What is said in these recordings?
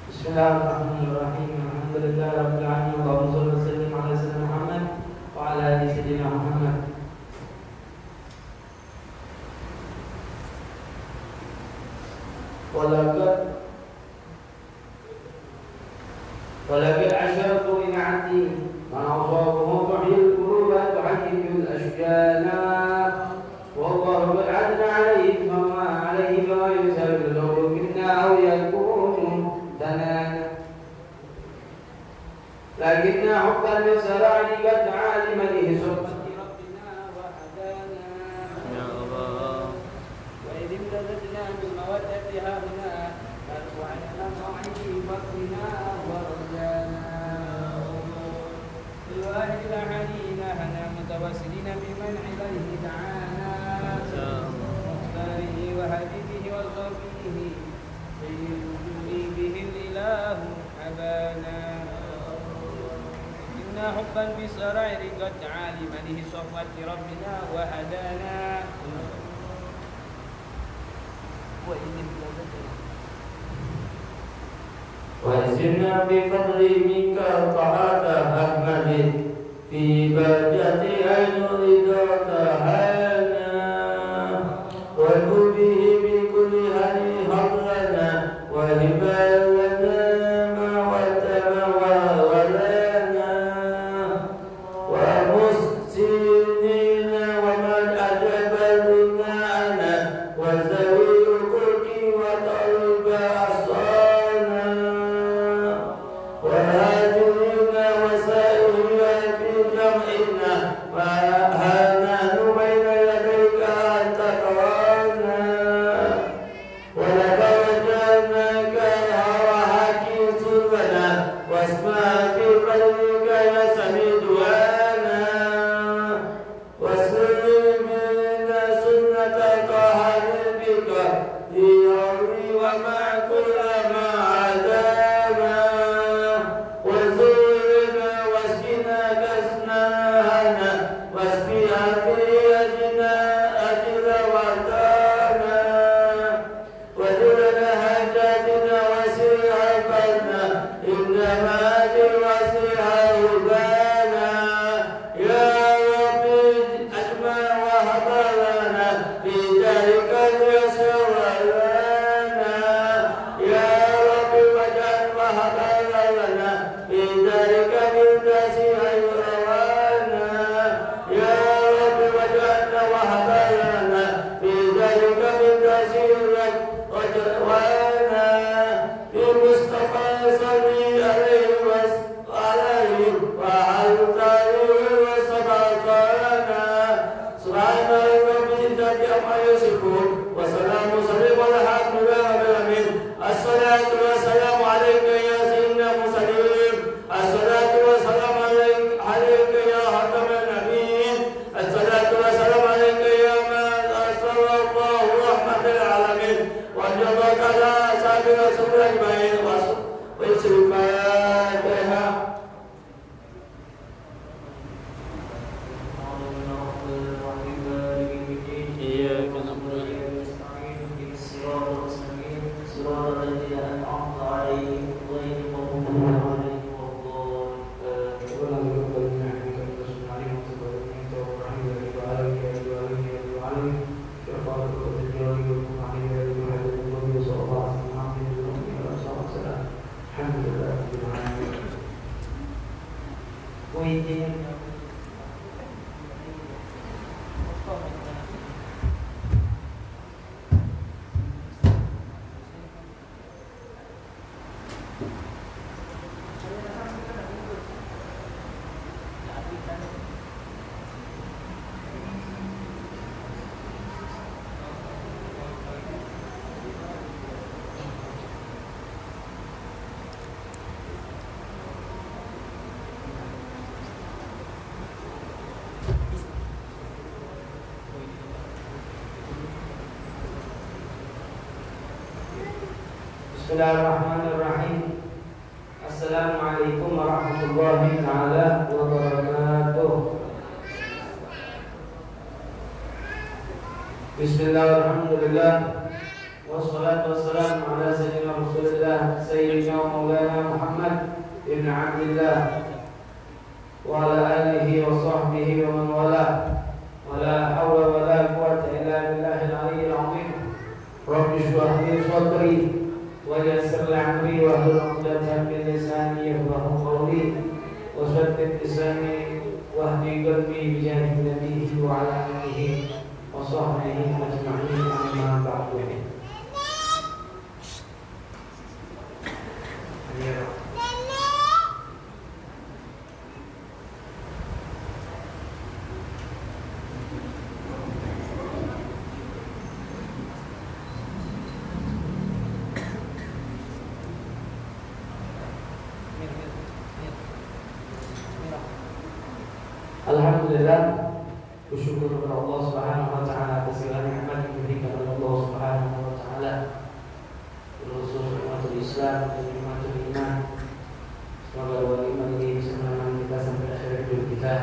Bismillahirrahmanirrahim. Alhamdulillahirabbil alamin. Allahumma shalli wa sallim ala sayyidina Muhammad wa ala ali sayyidina Muhammad. Walaqad ashartu min 'abdi ma asabahu tuhyil quluba tuhayyul ashjana wallahu qad 'adna 'alayhi ma yusabilu minna aw yakunu dana lakinna hubban bisarani qad 'alima li sunnati rabbina wa hadana ya Allah wa idin tadna min mawaddati hadna وعلى موعده فقنا ورجانا الواحد الأحدين هنا متوسلين بمن عليه دعانا مختاره وحبيبه وصفيه به الإله حبانا إنا حبا بسرائر قد علم له صفوة ربنا وهدانا وإذ وزدنا بفضل منك طاعة أحمد في بهجة عين رضا تهانا وهبه بكل هدي حضرنا وهبا لنا ما وتما ولنا ومحسنين ومن أجاب لنا وزوي القرب وطلب أصانا وهاجرين وسائرنا في جمعنا وهانان بين يديك أن تقرانا ولك وجدناك وحكي سبنا واسمع في قلبك يا سميد وانا واسلم منا سنة طه بك ليومي ومع كل ما عدانا وزورنا واسقنا كسنانا واسقيها في أجنا أجل وعدانا وجلنا حاجاتنا وسيها بنا إنما أجل وسيها هدانا يا ربي أجمع وهبلنا في ذلك اليسر لنا يا ربي واجعل وهبلنا في ذلك بالتسيح يروانا يا ربي واجعلنا وهبلنا في بذلك منك سرا وجوانا بالمصطفى صلي عليه وعليه وعلى وصدقنا سبحان رب العزة عما يصفون وسلام على الحمد لله رب العالمين. الصلاة والسلام عليك يا سيدنا المرسلين. الصلاة والسلام عليك يا خاتم النبيين. الصلاة والسلام عليك يا من أرسل الله رحمة للعالمين. وأن الله تعالى سابق رسول أجمعين ويسر الفاتحة. Bismillahirrahmanirrahim. Assalamualaikum warahmatullahi taala wabarakatuh. Bismillahirrahmanirrahim. Wassalatu wassalamu ala sayyidina Rasulillah sayyidina Maulana Muhammad ibn Abdillah wa ala alihi wa sahbihi wa man wala. Wala hawla wala quwwata illa billahil aliyyil azim. Rabbi shrah li sadri ويسر لي امري واحلل عقدة من لساني يفقهوا قولي وثبت لساني واهدي قلبي بجاه نبيه وعلى اله وصحبه اجمعين اما بعد. Alhamdulillah, bersyukur kepada Allah Subhanahu wa taala atas segala nikmat yang diberikan oleh Allah Subhanahu wa taala. Khusus nikmatul Islam dan nikmatul iman. Semoga nikmat ini bisa menemani kita sampai akhir hidup kita.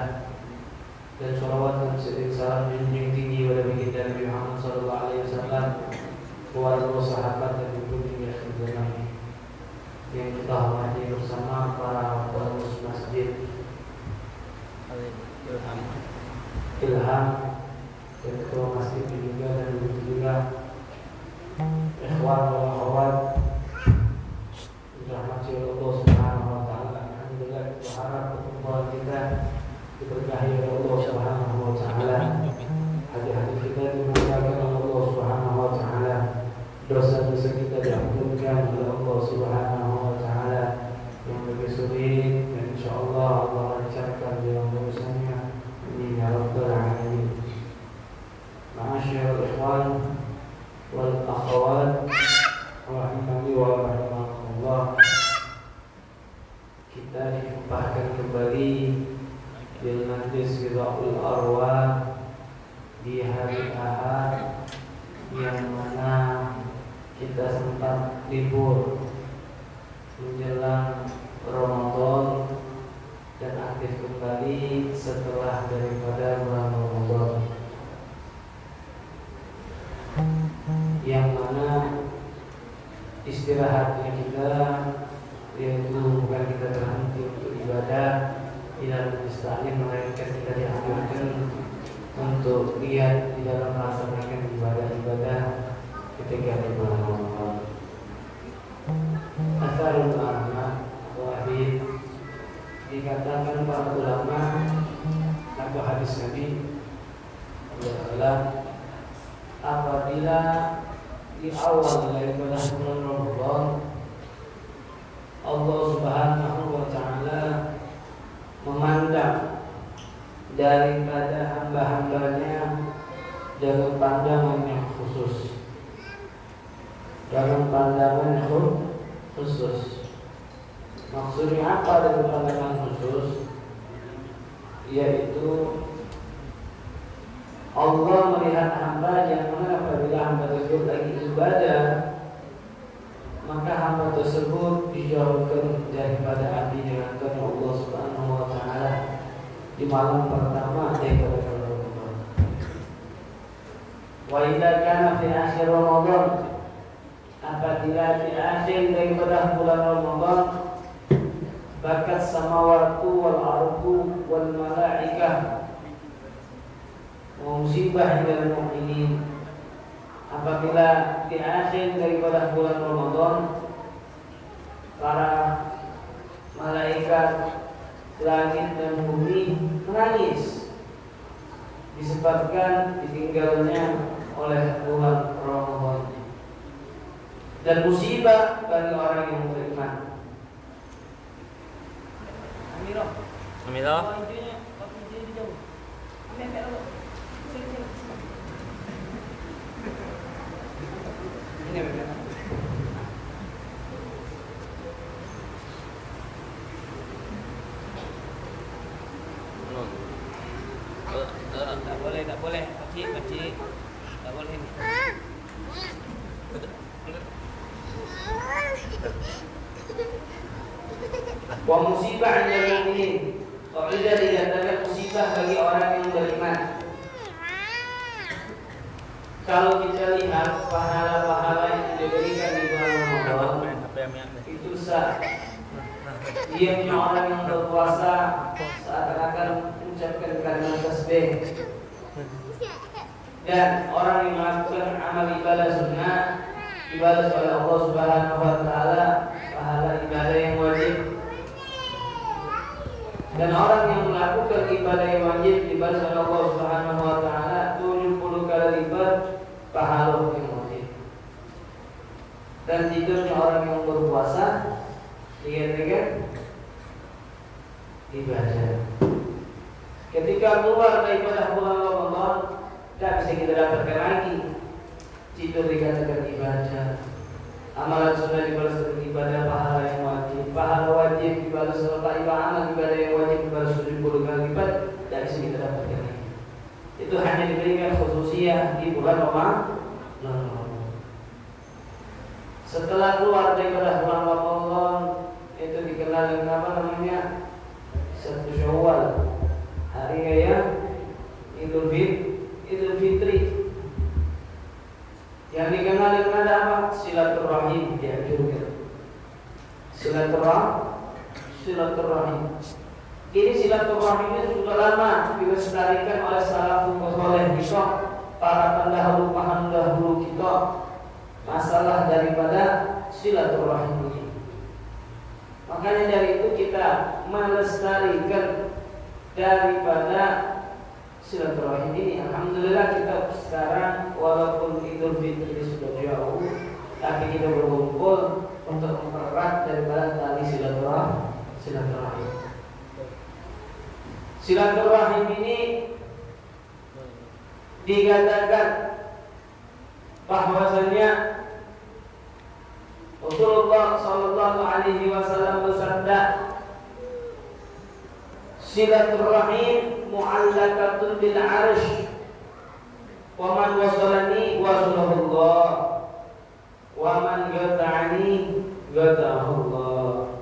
Dan sholawat dan salam yang tinggi kepada baginda Nabi Muhammad sallallahu alaihi wasallam, keluarga sahabat dan pengikut akhir zaman yang kita hormati bersama para pengurus masjid Ilham dan ketua masjid juga dan begitu juga ikhwan dan akhwat dirahmati oleh Allah Subhanahu wa taala. Alhamdulillah, kita harap pertemuan kita diberkahi oleh Allah Subhanahu wa taala. Hati-hati kita dimuliakan oleh Allah Subhanahu wa taala. Dosa-dosa kita diampunkan oleh Allah Subhanahu wa taala. Yang lebih sulit dan insyaallah Allah lancarkan dalam urusannya. Ya Rabbal Alamin. Ma'asyiral ikhwan wal akhwat rahimani wa rahimakumullah. Kita dihempahkan kembali di majlis Ridhaul Arwah di hari Ahad yang mana kita sempat libur menjelang Ramadan dan aktif kembali setelah daripada bulan Ramadan, yang mana istirahatnya kita yaitu bukan kita berhenti untuk ibadah di dalam istiqamah, melainkan kita dianjurkan untuk lihat di dalam melaksanakan ibadah-ibadah ketika di bulan Ramadan. Asarul ulama wahid dikatakan para ulama atau hadis Nabi adalah apabila apabila di awal daripada bulan Ramadan Allah Subhanahu wa taala memandang daripada hamba-hambanya dengan pandangan yang khusus. Dalam pandangan yang khusus. Maksudnya apa dengan pandangan khusus? Yaitu Allah melihat hamba yang mana apabila hamba tersebut lagi ibadah, maka hamba tersebut dijauhkan daripada api neraka Allah Subhanahu wa taala di malam pertama daripada Ramadan. Wa idza kana fi akhir Ramadan, apabila di akhir daripada bulan Ramadan, bakat samawati wal ardu wal malaikah musibah dari mukminin. Apabila di akhir daripada bulan Ramadan, para malaikat langit dan bumi menangis disebabkan ditinggalnya oleh bulan Ramadan, dan musibah bagi orang yang beriman. Amira. Tak boleh, kecil, tak boleh ni. Wa musibah lil mukminin. Apabila dikatakan musibah bagi orang yang beriman. Kalau kita lihat pahala-pahala yang diberikan di bulan Ramadan, itu sah. Dia punya orang yang berpuasa seakan-akan mengucapkan kalimat tasbih. Dan orang yang melakukan amal ibadah sunnah dibalas oleh Allah Subhanahu wa taala pahala ibadah yang wajib. Dan orang yang melakukan ibadah yang wajib dibalas oleh Allah Subhanahu wa taala 70 kali lipat pahala yang wajib. Dan tidurnya orang yang berpuasa dikatakan ibadah. Ketika keluar daripada bulan Ramadan, tidak bisa kita dapatkan lagi. Tidur dikatakan ibadah, amalan sunnah dibalas dengan ibadah, pahala yang wajib, pahala wajib dibalas oleh amal ibadah yang wajib dibalas 70 kali lipat. Tidak bisa kita dapatkan lagi. Itu hanya diberikan khususiyah di bulan Ramadan. Setelah keluar daripada bulan Ramadan, itu dikenal dengan apa namanya? 1 Syawal, hari raya Idul Fitri, yang dikenal dengan apa? Silaturahim dianjurkan. Silaturahim. Ini silaturahim ini sudah lama dilestarikan oleh salafus saleh kita, para pendahulu kita. Masalah daripada silaturahim ini. Makanya dari itu kita melestarikan daripada silaturahim ini. Alhamdulillah kita sekarang walaupun Idul Fitri sudah jauh, tapi kita berkumpul untuk mempererat daripada tali silaturahim. Silaturahim ini dikatakan bahwasanya Rasulullah sallallahu alaihi wasallam bersabda, silaturahim mu'allaqatun bil 'arsy wa man wasalani wasalahullah wa man qata'ani qata'ahullah.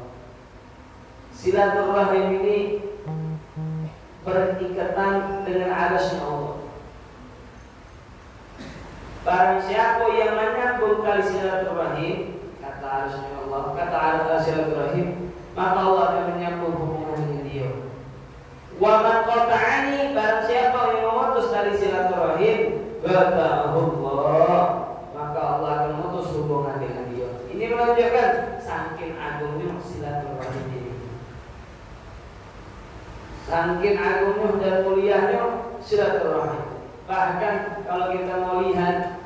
Silaturahim ini berikatan dengan arasy Allah. Barang siapa yang menyambung tali silaturahim, kata arasy Allah, kata arasy silaturahim, maka Allah akan menyambung hubungan dengan dia. Wa man qata'ani, barang siapa yang memutus tali silaturahim, qata'ahullah, maka Allah akan memutus hubungan dengan dia. Ini menunjukkan saking agungnya silaturahim ini. Saking agungnya dan mulianya silaturahim. Bahkan kalau kita mau lihat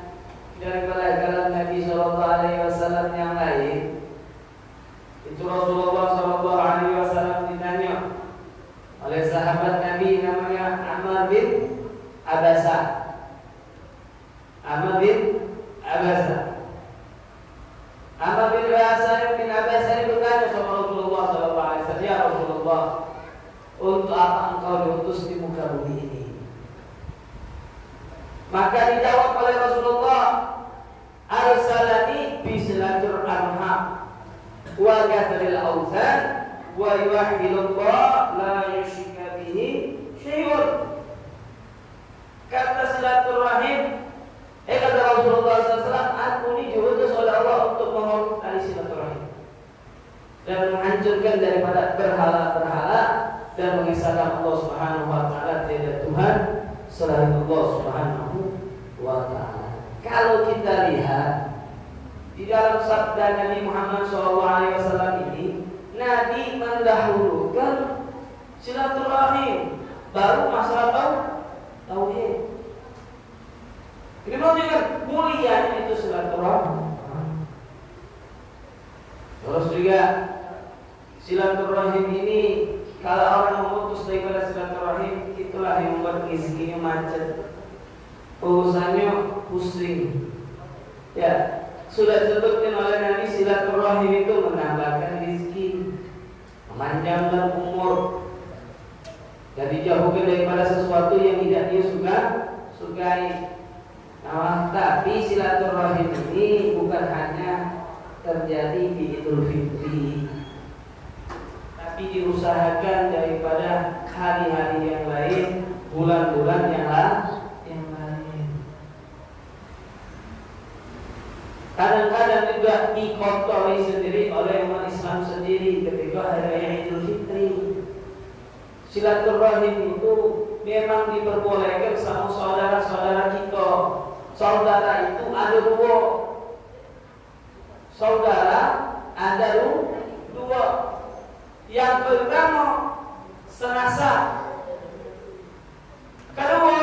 Abasa. Amr bin Abasa ini bertanya sama Rasulullah SAW, ya Rasulullah, untuk apa engkau diutus di muka bumi ini? Maka dijawab oleh Rasulullah, arsalani bi silatur arham wa ghafril awzan wa yuwahhidullah la yusyrika bihi syai'un. Kata silaturahim, kata Rasulullah SAW, aku ini diutus oleh Allah untuk membangun tali silaturahim dan menghancurkan daripada berhala-berhala dan mengisahkan Allah Subhanahu wa taala tiada Tuhan selain Allah Subhanahu wa taala. Kalau kita lihat di dalam sabda Nabi Muhammad SAW ini, Nabi mendahulukan silaturahim baru masalah tauhid. Ini menunjukkan mulianya itu silaturahim. Terus juga silaturahim ini, kalau orang memutus daripada silaturahim, itulah yang membuat rezekinya macet, urusannya pusing. Ya, sudah disebutkan oleh Nabi, silaturahim itu menambahkan rezeki, memanjangkan umur, dan dijauhkan daripada sesuatu yang tidak dia sukai. Nah, tapi silaturahim ini bukan hanya terjadi di Idul Fitri, tapi diusahakan daripada hari-hari yang lain, bulan-bulan yang lain. Kadang-kadang juga dikotori sendiri oleh umat Islam sendiri ketika hari raya Idul Fitri. Silaturahim itu memang diperbolehkan sama saudara-saudara kita. Saudara itu ada dua. Saudara ada dua. Yang pertama serasa, kedua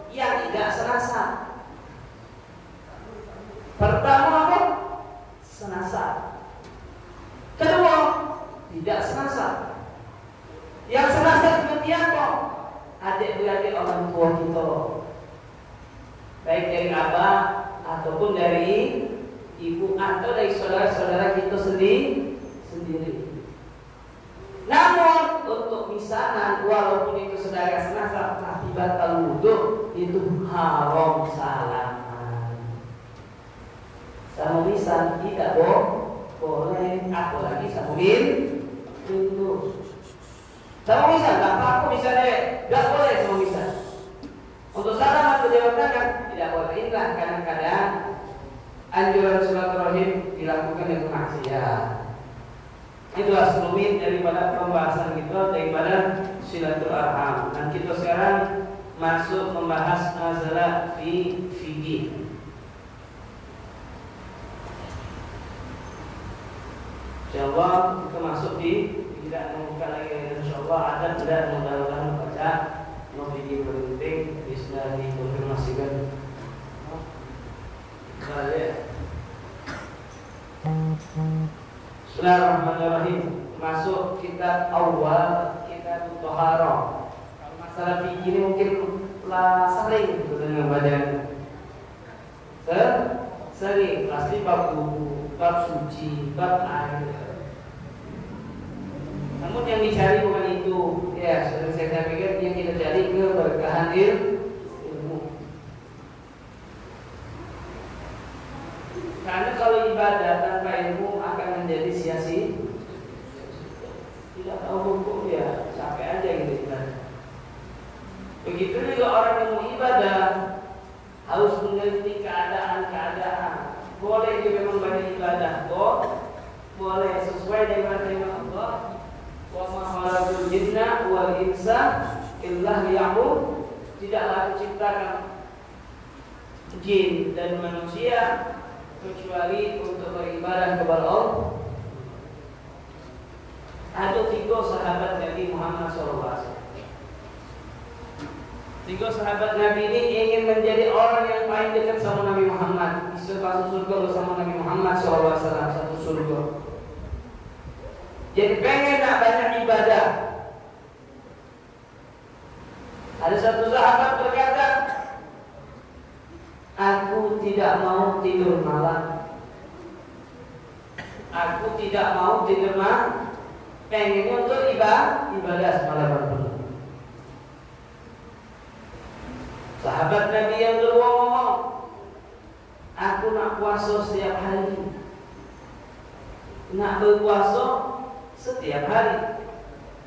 yang tidak serasa. Pertama apa? Serasa. Kedua tidak serasa. Yang serasa seperti apa? Adik-beradik orang tua kita, baik dari abah ataupun dari ibu atau dari saudara-saudara kita sendiri. Namun untuk misanan, walaupun itu saudara senasa tapi batal wudu, itu haram salaman. Sama misan tidak boleh, apalagi sama itu. Sama misan, apa misalnya tidak boleh sama misan. Untuk salaman berjabat tangan tidak boleh. Inilah kadang-kadang anjuran silaturahim dilakukan dengan maksiat. Itulah sekelumit daripada pembahasan kita daripada silaturahim. Dan kita sekarang masuk membahas masalah fikih. Insyaallah kita masuk di tidak membuka lagi, insyaallah ada tidak mudah-mudahan baca fikih penting bisa dikonfirmasikan. Bismillahirrahmanirrahim. Masuk kitab awal, kitab Thaharah. Kalau masalah fikih ini mungkin sering dengan badan. Sering pasti bab wudu, bab suci, bab air. Namun yang dicari bukan itu. Ya, sering saya sampaikan yang kita cari keberkahan ilmu. Karena kalau ibadah tanpa ilmu akan menjadi sia-sia. Tidak tahu hukum ya, capek aja gitu ibadah. Begitu juga orang yang mau ibadah harus mengerti keadaan. Boleh juga memang banyak ibadah, boleh sesuai dengan firman Allah. Wa ma khalaqul jinna wal insa illa liya'budun. Tidaklah diciptakan jin dan manusia kecuali untuk beribadah kepada Allah. Ada 3 sahabat Nabi Muhammad SAW. 3 sahabat Nabi ini ingin menjadi orang yang paling dekat sama Nabi Muhammad, bisa masuk surga bersama Nabi Muhammad SAW, satu surga. Jadi pengen nak banyak ibadah. Ada satu sahabat berkata, Aku tidak mau tidur malam. Aku tidak mau tidur malam. Pengennya untuk ibadah semalaman penuh. Sahabat Nabi yang kedua ngomong, aku nak puasa setiap hari, nak berpuasa setiap hari,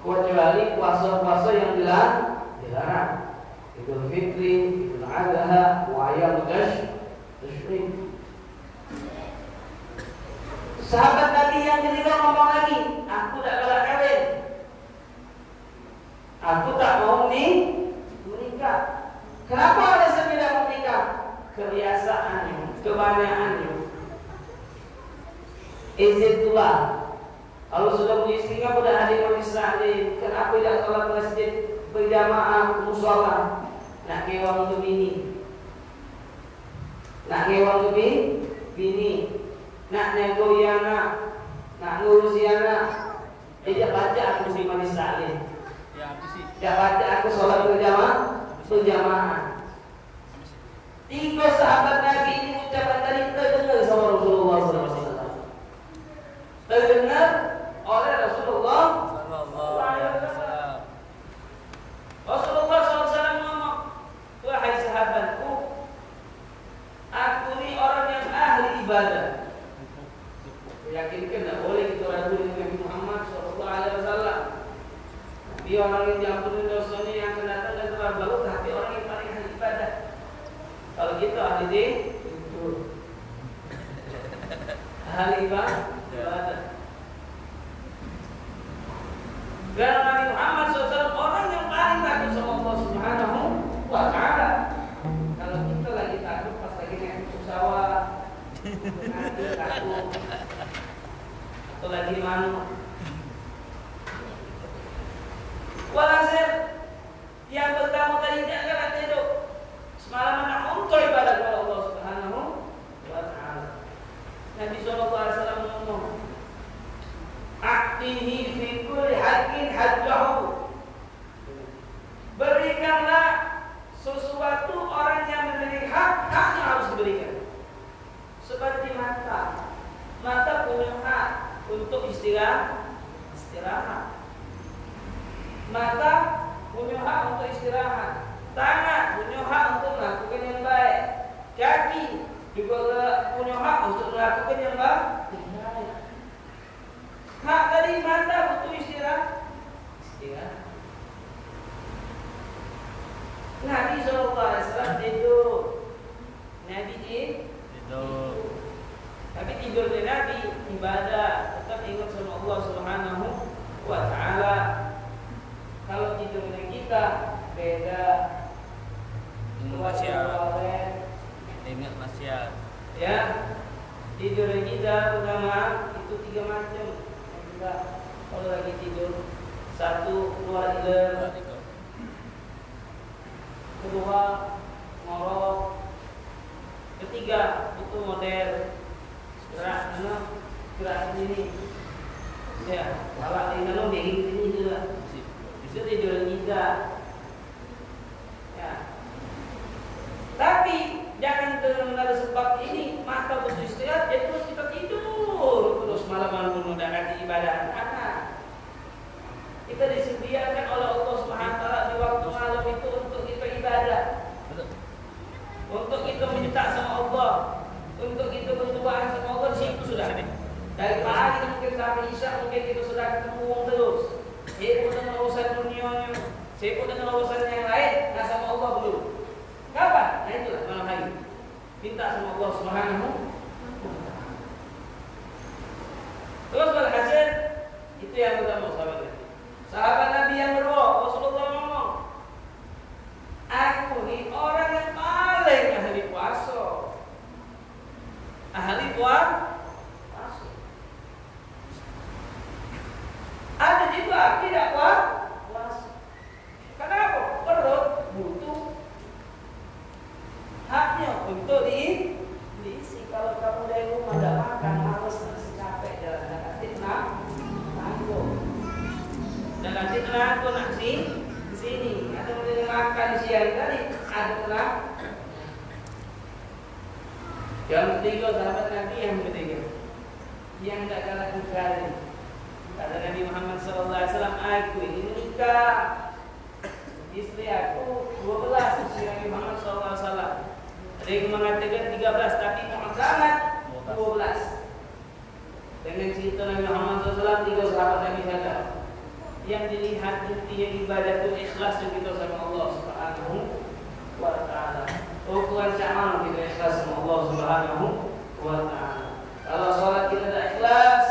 kecuali puasa-puasa yang dilarang. Idul Fitri, Idul Adha, wa Ayyamut Tasyrik. Sahabat Nabi yang ketiga ngomong lagi, aku tak galak kawin, aku tak mau menikah. Kenapa alasan tidak mau menikah? Kebiasaannya, kebanyakannya. Izin tua. Kalau sudah punya istri, kenapa dah hadir majlis taklim? Kenapa tidak sholat masjid berjamaah musola? Nak ngewang untuk bini, nak ngewang untuk bini, nak nego anak, nak ngurusi anak. Tidak baca aku di majlis taklim. Ya, apa sih? Tidak baca aku sholat berjamaah. Tiga sahabat Nabi ini ucapan tadi terdengar sama Rasulullah SAW. Terdengar oleh Rasulullah SAW. Rasulullah SAW ngomong, wahai sahabatku, aku ini orang yang ahli ibadah. Yakinkan tak boleh kita ragu dengan Nabi Muhammad SAW. Dia orang yang diampuni dosanya, yang akan datang dan terbaru, tapi orang yang paling ahli ibadah. Kalau kita ahli itu ahli ibadah. Dan Nabi Muhammad SAW orang yang paling takut sama Allah Subhanahu wa Ta'ala. Kalau kita lagi takut pas lagi naik pesawat, nanti takut, atau lagi di mana. Walhasil yang pertama tadi tidak akan tidur. Semalam anak untuk ibadah kepada Allah Subhanahu wa Ta'ala. Nabi SAW ngomong, "A'tihi fi kulli haqqin hajjahu." Berikanlah sesuatu orang yang memiliki haknya harus diberikan. Seperti mata. Mata punya hak untuk istirahat. Mata punya hak untuk istirahat. Tangan punya hak untuk melakukan yang baik. Kaki juga punya hak untuk melakukan yang baik. Hak dari mata butuh istirahat. Nabi SAW tidur. Nabi tidur. Tapi tidurnya Nabi ibadah, tetap ingat sama Allah Subhanahu wa Ta'ala. Kalau tidurnya kita beda. Ingat maksiat. Ya, tidur kita pertama itu 3 macam. Kita kalau lagi tidur, 1 keluar iler, 2 ngorok, 3 itu model gerak sini. Ya, kalau ini kalau begini juga. Itu tidur kita. Ya. Tapi jangan dengan sebab ini mata butuh istirahat, ya terus kita tidur terus malam-malam menunda ibadah anak. Kita disediakan oleh Allah Subhanahu wa Ta'ala di waktu malam itu untuk kita ibadah, untuk kita minta sama Allah, untuk kita berdoa sama Allah. Di situ sudah. Dari pagi mungkin sampai isya mungkin kita sudah ketemu terus. Sibuk dengan urusan dunianya, sibuk dengan urusan yang lain, nah sama Allah belum. Kapan? Nah itulah malam hari. Minta sama Allah Subhanahu wa Ta'ala. Terus berhasil, itu yang pertama sahabat Nabi. Sahabat Nabi yang kedua, Rasulullah ngomong, aku ini orang yang paling ahli puasa. Ahli puasa. Ada juga tidak puasa. Kenapa? Perut butuh haknya untuk diisi. Kalau kamu dari rumah tidak makan, harus capek jalan dan nanti nanggung. Dan nanti nanggung nak sini. Ada yang makan siang tadi, ada tenang. tiga sahabat Nabi yang ketiga, yang tidak kalah kekali. Kata Nabi Muhammad SAW, aku ini menikah, istri aku 12, istri Nabi Muhammad SAW. Ada yang mengatakan 13, tapi Muhammad 12. Dengan cerita Nabi Muhammad SAW, 3 sahabat Nabi saja. Yang dilihat intinya ibadah itu ikhlas kita sama Allah Subhanahu wa Ta'ala. Ukuran amal kita ikhlas sama Allah Subhanahu wa Ta'ala. Kalau sholat kita tidak ikhlas,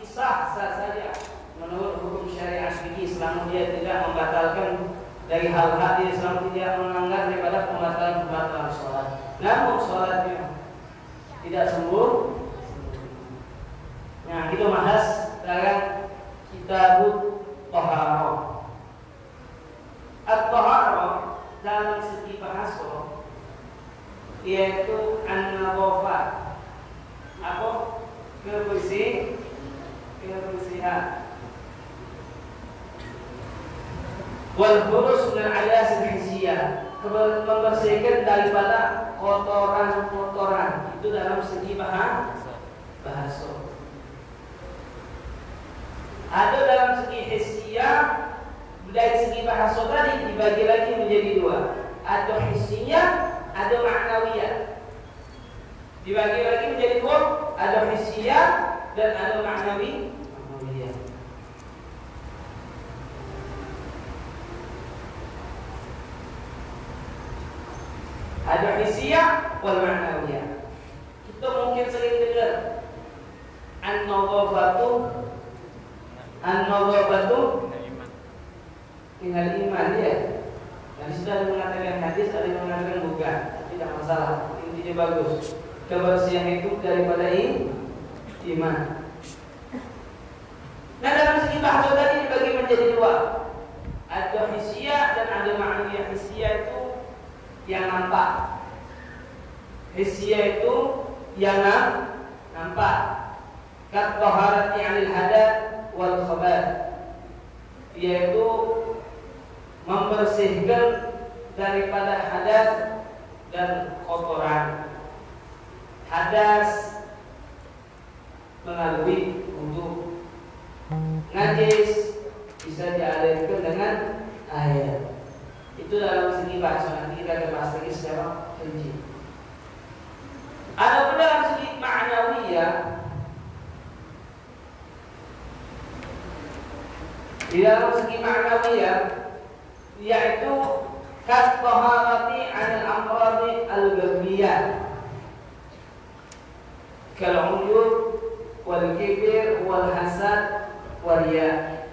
sah-sah saja menurut hukum syariat fikih selama dia tidak membatalkan dari hal-hal dia, selama tidak melanggar daripada pembatalan sholat. Namun sholatnya tidak sempurna. Nah, kita bahas dalam kitabut Taharah. At-Taharah dalam segi bahasa yaitu an-nadhafah. Apa? Kebersihan. Wal khurus min al-adas al-hissiyah. Membersihkan daripada kotoran-kotoran. Itu dalam segi bahasa. Ada dalam segi hissiyah, dari segi bahasa tadi dibagi lagi menjadi 2. Ada hissiyah, ada ma'nawiyah. Dibagi lagi menjadi 2, ada hissiyah dan ada ma'nawiyah. Ada hissiyah wal ma'nawiyah. Kita mungkin sering dengar An-nadhafatu minal iman ya. Dan sudah ada mengatakan hadis, ada yang mengatakan bukan, tidak masalah. Intinya bagus. Kebersihan itu daripada iman. Nah, dalam segi bahasa tadi dibagi menjadi 2. Ada hissiyah dan ada ma'nawiyah. Hissiyah itu yang nampak. Hissiyah itu yang nampak. Kat taharati 'anil hadath wal khabath, yaitu membersihkan daripada hadas dan kotoran. Hadas melalui wudu, najis bisa dialirkan dengan air. Itu dalam segi bahasa, nanti kita akan bahas lagi secara rinci. Ada pun dalam segi ma'nawiyah, di dalam segi ma'nawiyah yaitu kat taharati 'anil amradi al-ghaibiyah kal 'uyub wal kibir wal hasad wal riya.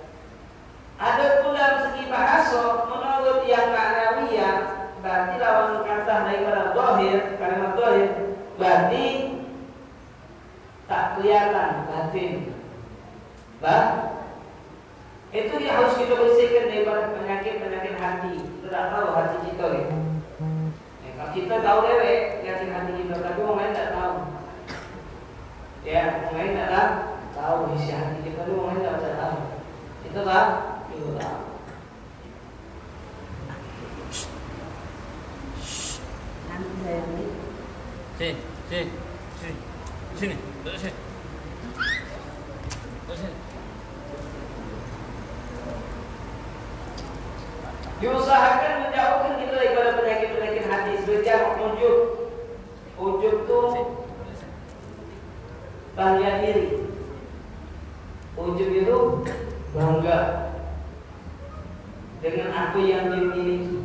Ada pun dalam segi bahasa menurut yang ma'nawiyah berarti lawan kata daripada zahir, kalimat zahir berarti tak kelihatan, batin. Itu dia harus kita bersihkan daripada penyakit-penyakit hati. Kita tak tahu hati kita ni. Kalau kita tahu dewek penyakit hati kita, tapi orang lain tak tahu. Ya, orang lain tak tahu isi hati kita tu, orang lain tak tahu. Kita tak? Kita tahu. Nanti saya ambil. Sini, duduk sini. Diusahakan menjauhkan kita daripada penyakit-penyakit hati seperti ujub. Ujub tu bangga diri. Ujub itu bangga dengan apa yang dimiliki.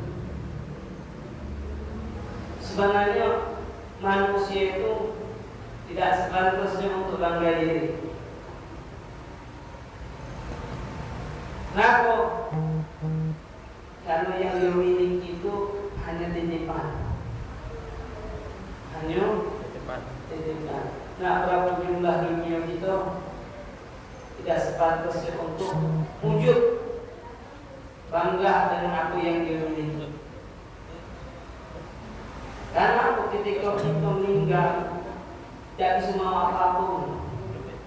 Sebenarnya manusia itu tidak sepantasnya untuk bangga diri. Kenapa? Karena yang dimiliki itu hanya titipan. Titipan. Nah, berapa jumlah dunia kita tidak sepantasnya untuk wujud bangga dengan apa yang dimiliki. Karena ketika kita meninggal, tidak bisa mau apapun,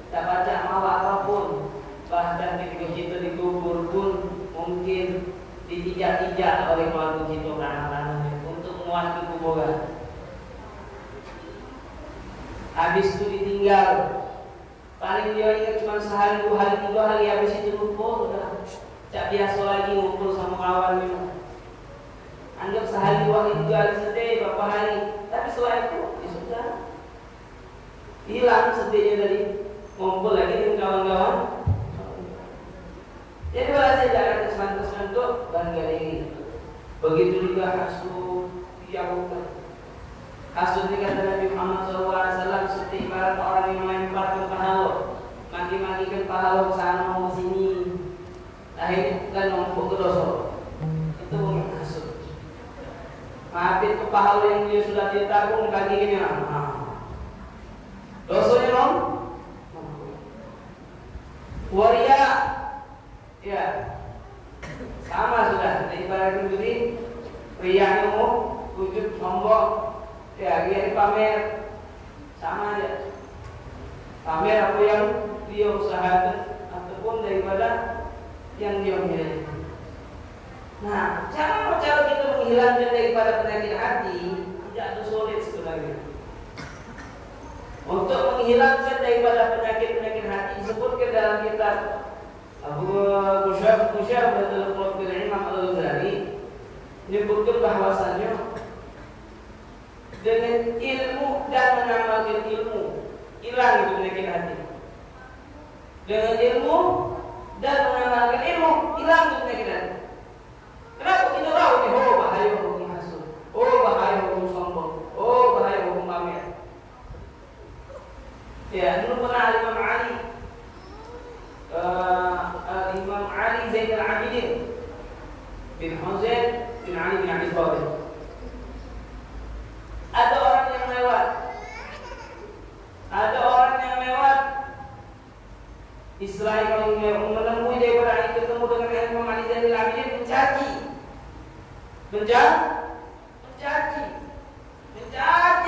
tak baca mau apapun, bahkan ketika kita dikubur pun mungkin ditijak-tijak oleh keluarga kita anak-anaknya untuk menguasai kuburan. habis itu ditinggal. Paling dia ingat cuma sehari, 2 hari, 3 hari, habis itu lupa sudah. Tak biasa lagi ngumpul sama kawan memang. Anggap sehari, 2 hari, 3 hari sedih, berapa hari. Tapi setelah itu, ya sudah. Hilang sedihnya dari ngumpul lagi dengan kawan-kawan. Jadi kalau saya tidak ada kesan-kesan untuk bangga ini. Begitu juga hasud yang hasud ini kata Nabi Muhammad SAW seperti ibarat orang yang melemparkan pahala, maki-makikan pahala ke sana ke sini, akhirnya kan menumpuk ke dosa. Itu bukan hasud. Maafin ke pahala yang dia sudah ditabung kaki ini, dosanya dong. Waria, ya sama sudah. Ibarat diri, riaknya mau wujud sombong. Ya, dia pamer sama aja. Pamer apa yang dia usahakan ataupun daripada yang dia miliki. Nah, cara kita menghilangkan daripada penyakit hati tidak ada sulit sebenarnya. Untuk menghilangkan daripada penyakit hati disebutkan dalam kitab Abu Musyaf adalah keluarga Imam Al-Ghazali menyebutkan bahwasanya dengan ilmu dan mengamalkan ilmu hilang itu penyakit hati. Dengan ilmu dan mengamalkan ilmu hilang itu penyakit hati. Kenapa kita tahu ini? Oh bahaya hukum hasud, oh bahaya hukum sombong, oh bahaya hukum pamer. Ya, dulu pernah Imam Ali Zainal Abidin bin Husain bin Ali bin Abi Thalib. Ada orang yang lewat, Israel kalau menemui daripada itu ketemu dengan Imam Ali Zainal Abidin mencaci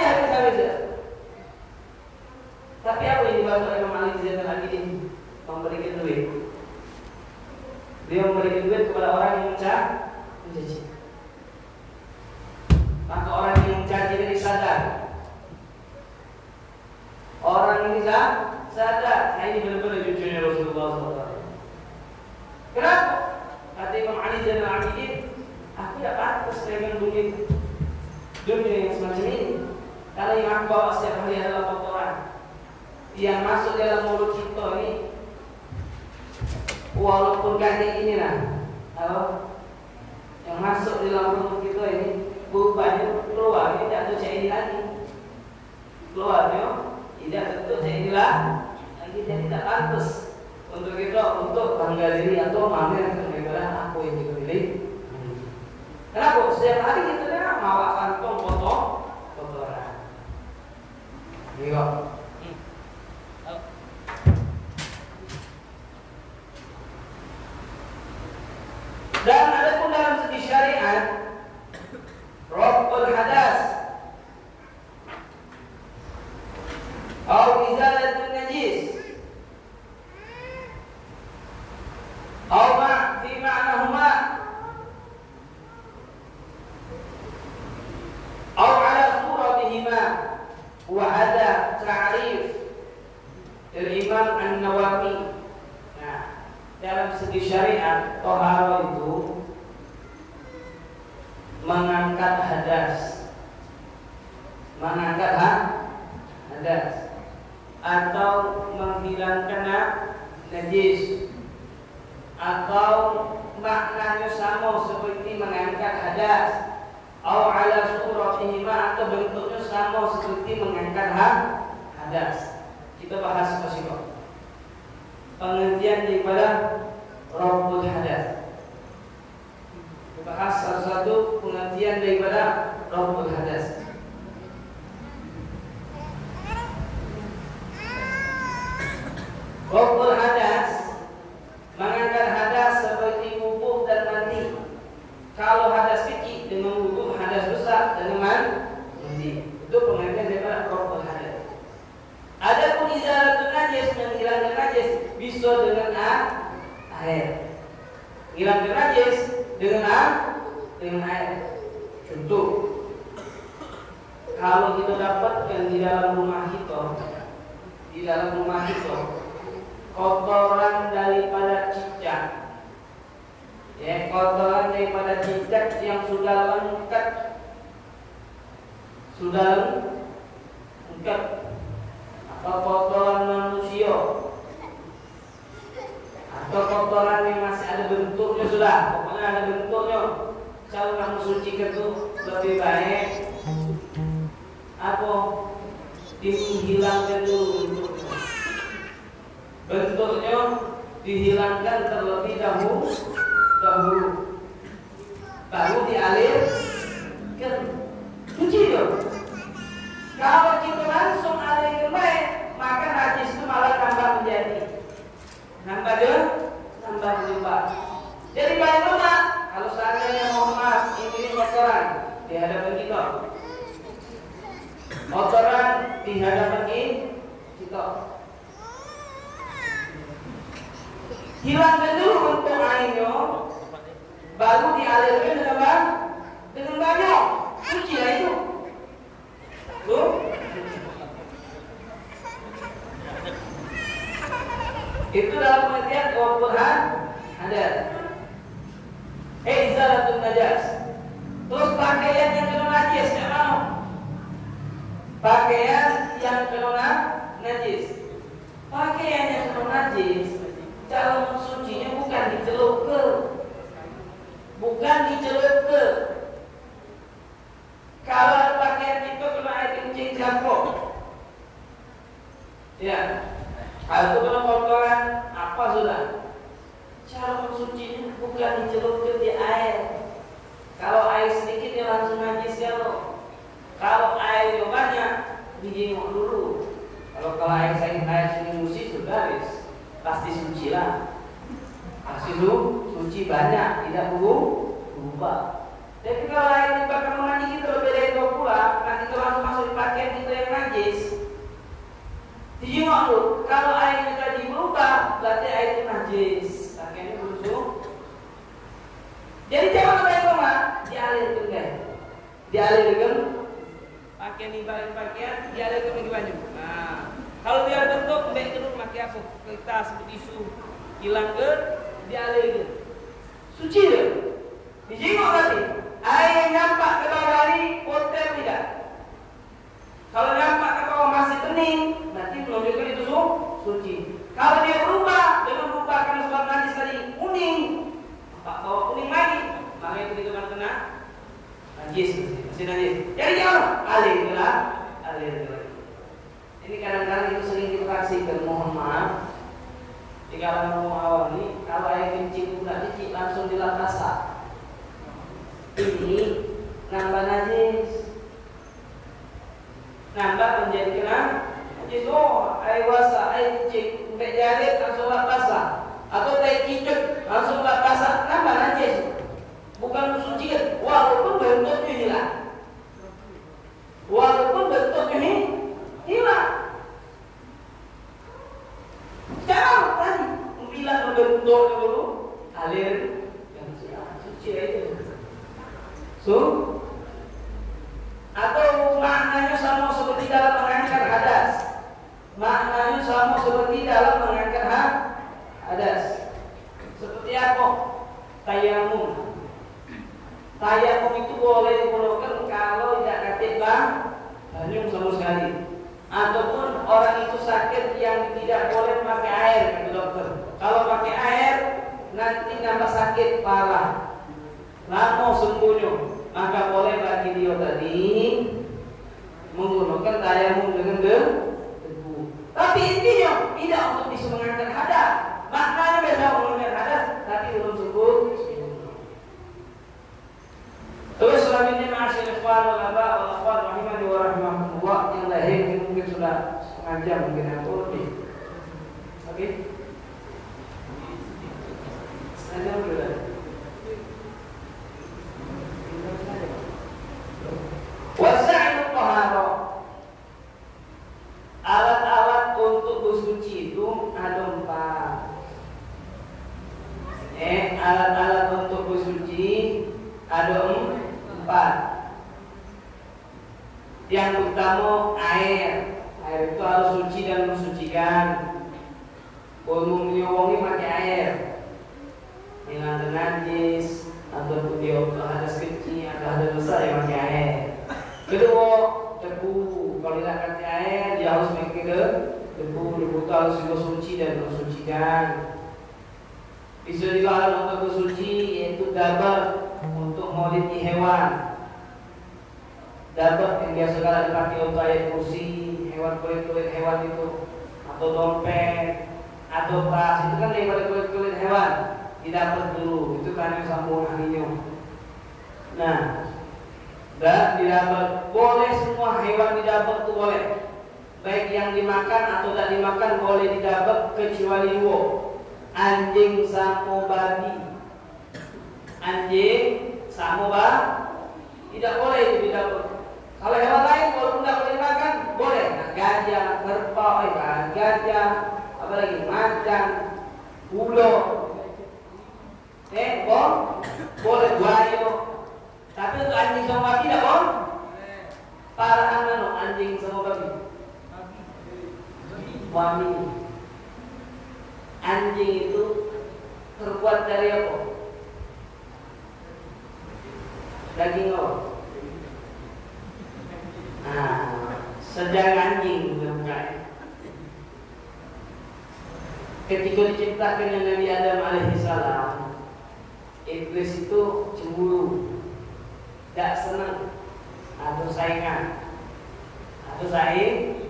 habis-habisan. Tapi apa yang dimaksud oleh Imam Ali Zainal Abidin? Memberikan duit. Dia memberikan duit kepada orang yang mencaci. Maka orang yang mencaci ini sadar. Orang ini sadar. Nah ini benar-benar jujurnya Rasulullah SAW. Kenapa? Kata Imam Ali Zainal Abidin, aku tidak pantas dengan dunia yang semacam ini. Karena yang aku bawa setiap hari adalah kotoran yang masuk dalam mulut kita ini. Walaupun kaki ini yang masuk di dalam mulut kita ini bebannya keluar, tidak tentu saya ini lagi. Keluarnya tidak tentu saya ini lagi, jadi tidak pantas untuk kita untuk bangga diri atau mamer kebebasan aku yang dipilih. Kenapa? Setiap hari kita bawa kantong kotoran. Iya. Dan ada pun dalam segi syariat raf'ul hadas atau izalatul najis atau fi ma'nahuma atau ala suratihima wa ada ta'rif al-Imam An-Nawawi. Dalam segi syariat, toharo itu mengangkat hadas atau menghilangkan najis, atau maknanya sama seperti mengangkat hadas, atau ala suratihima atau bentuknya sama seperti mengangkat hadas. Kita bahas masing-masing pengertian daripada raf'ul hadas. Bahas salah satu pengertian daripada raf'ul hadas. Raf'ul hadas mengangkat hadas seperti wudu dan mandi. Kalau hadas kecil dengan wudu, hadas besar dengan mandi. Itu pengertian daripada raf'ul hadas. Adapun izalatul najis, menghilangkan najis bisa dengan air. Hilangkan najis dengan air. Contoh, kalau kita dapatkan di dalam rumah kita kotoran daripada cicak, ya, kotoran daripada cicak yang sudah lengkap atau kotoran manusia atau kotoran yang masih ada bentuknya, sudah pokoknya ada bentuknya, kalau kamu sucikan itu lebih baik apa dihilangkan dulu bentuknya dihilangkan terlebih dahulu baru dialirkan, suci dong. Kalau kita langsung alirkan baik, maka najis itu malah tambah berlimpah. Jadi bagaimana kalau seandainya Muhammad ini kotoran di hadapan kita, kotoran di hadapan kita, hilangkan dulu untuk airnya, baru dialirkan dengan banyak, suci lah itu. Tuh. Itu dalam pengertian Quran ada. Izalatun najas. Terus pakaian yang kena najis kayak mana? Pakaian yang kena najis. Pakaian yang kena najis, cara sucinya bukan dicelup ke. Kalau pakaian itu kena air kencing campur, ya, kalau itu kena kotoran apa sudah. Cara mensucinya bukan dicelupkan di air. Kalau air sedikit ya langsung najis kalau air banyak dijemur dulu. Kalau air suci sudah pasti suci lah. Pasti suci banyak, tidak berubah. Tapi kalau air dibakar mandi kita berbeda itu pula, nanti kalau langsung masuk di pakaian kita yang najis, dijemur dulu. Kalau airnya tadi berubah, berarti air itu najis. Pakaiannya busuk. Jadi jangan pakai koma, dialirkan guys. Dialirkan pakaian di balik pakaian, dialirkan bagi baju. Nah, kalau dia bentuk baik kedua pakai apa? Kertas, tisu, hilangkan, dialirkan. Suci deh. Dijemur tadi. Air yang nampak ke bawah ini kotor tidak. Kalau nampak ke bawah masih bening, nanti menunjukkan itu suci. Kalau dia berubah, karena sebab najis tadi kuning, bawah kuning lagi, maka itu dikatakan kena najis, masih najis. Jadi jangan alirkan. Ini kadang-kadang itu sering kita kasihkan, mohon maaf. Di kalangan awam ini, kalau air kencing tidak dicik langsung dilap basah. Ini nambah najis, nambah menjadi kena najis. Oh, air basah, air kencing, sampai jari langsung lap basah, atau air kicuk langsung lap basah, nambah najis. Bukan sucikan, walaupun bentuknya hilang. Jangan tadi membilang bentuknya dulu, alir yang suci itu. Atau maknanya sama seperti dalam mengangkat hadas. Seperti apa? Tayamum. Tayamum itu boleh digunakan kalau tidak katik banyu sama sekali. Ataupun orang itu sakit yang tidak boleh pakai air, kata dokter. Kalau pakai air nanti nambah sakit parah. Lama sembuhnya, maka boleh bagi dia tadi menggunakan tayamum dengan debu. Tapi intinya tidak untuk bisa mengangkat hadas. Maknanya beda mengangkat hadas, tapi belum sembuh. Terus selanjutnya masih ikhwan wal aba wal akhwat rahimani wa rahimakumullah, yang lahir mungkin sudah setengah jam, mungkin atau lebih. Oke? Setengah jam sudah. Wasa'il taharah. Alat-alat untuk bersuci itu ada 4. Alat-alat untuk bersuci ada 4. Yang pertama air. Air itu harus suci dan mensucikan. Umumnya wongi pakai air. Yang najis ataupun dia hadas kecil atau hadas besar yang pakai air. Kedua, debu. Kalau tidak pakai air, dia harus pakai debu. Debu itu harus juga suci dan mensucikan. Bisa juga untuk bersuci yaitu dabar untuk maulid hewan. Dabar yang biasa kalau dipakai untuk ayat kursi, hewan kulit hewan itu, atau dompet, atau tas itu kan daripada kulit hewan. Didapat dulu, itu kan yang sambung ahlinya. Nah, dan didapat boleh semua hewan didapat itu boleh. Baik yang dimakan atau tidak dimakan boleh didapat kecuali dua. Anjing sama babi. Anjing sama babi tidak boleh itu didapat. Kalau hewan lain walaupun tidak boleh dimakan boleh. Nah, gajah, kerbau, gajah, apalagi macan, ulo, boleh buaya. Tapi untuk anjing sama babi tidak boleh. Para anak anjing sama babi. Babi. Anjing itu terbuat dari apa? Daging apa? Nah, sejak anjing bukan. Ketika diciptakannya Nabi Adam alaihissalam, iblis itu cemburu, tidak senang, atau saingan, atau saingan.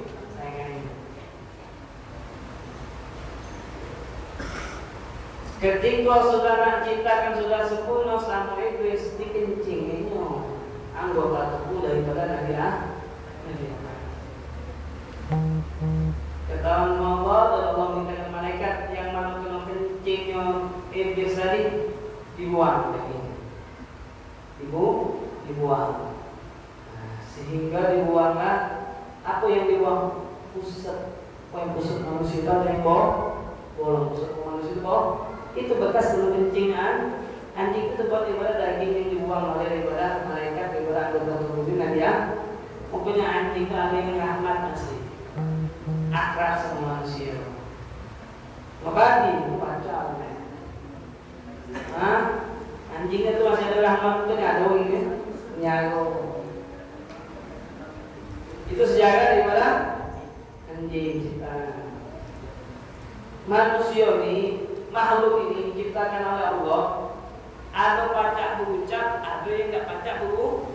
Ketika saudara ciptakan sudah sempurna sama iblis dikencinginya anggota tubuh daripada Nabi Adam. Ketahuan Allah dan Allah minta malaikat yang mana kena kencingnya iblis tadi dibuang dagingnya. Dibuang. Nah, sehingga dibuanglah apa yang dibuang? Pusat. Apa yang pusat manusia itu ada yang bolong pusat manusia itu itu bekas dulu kencingan. Anjing itu terbuat daripada daging yang dibuang oleh daripada malaikat daripada anggota tubuh Nabi Adam. Pokoknya anjing itu ada yang rahmat asli, akrab sama manusia. Mabadi itu pacar. Anjing itu masih ada rahmat itu ada ini nyago. Itu sejarah daripada anjing ciptaan. Manusia ini, makhluk ini diciptakan oleh Allah. Ada pacak berucap, ada yang tidak pacak berucap.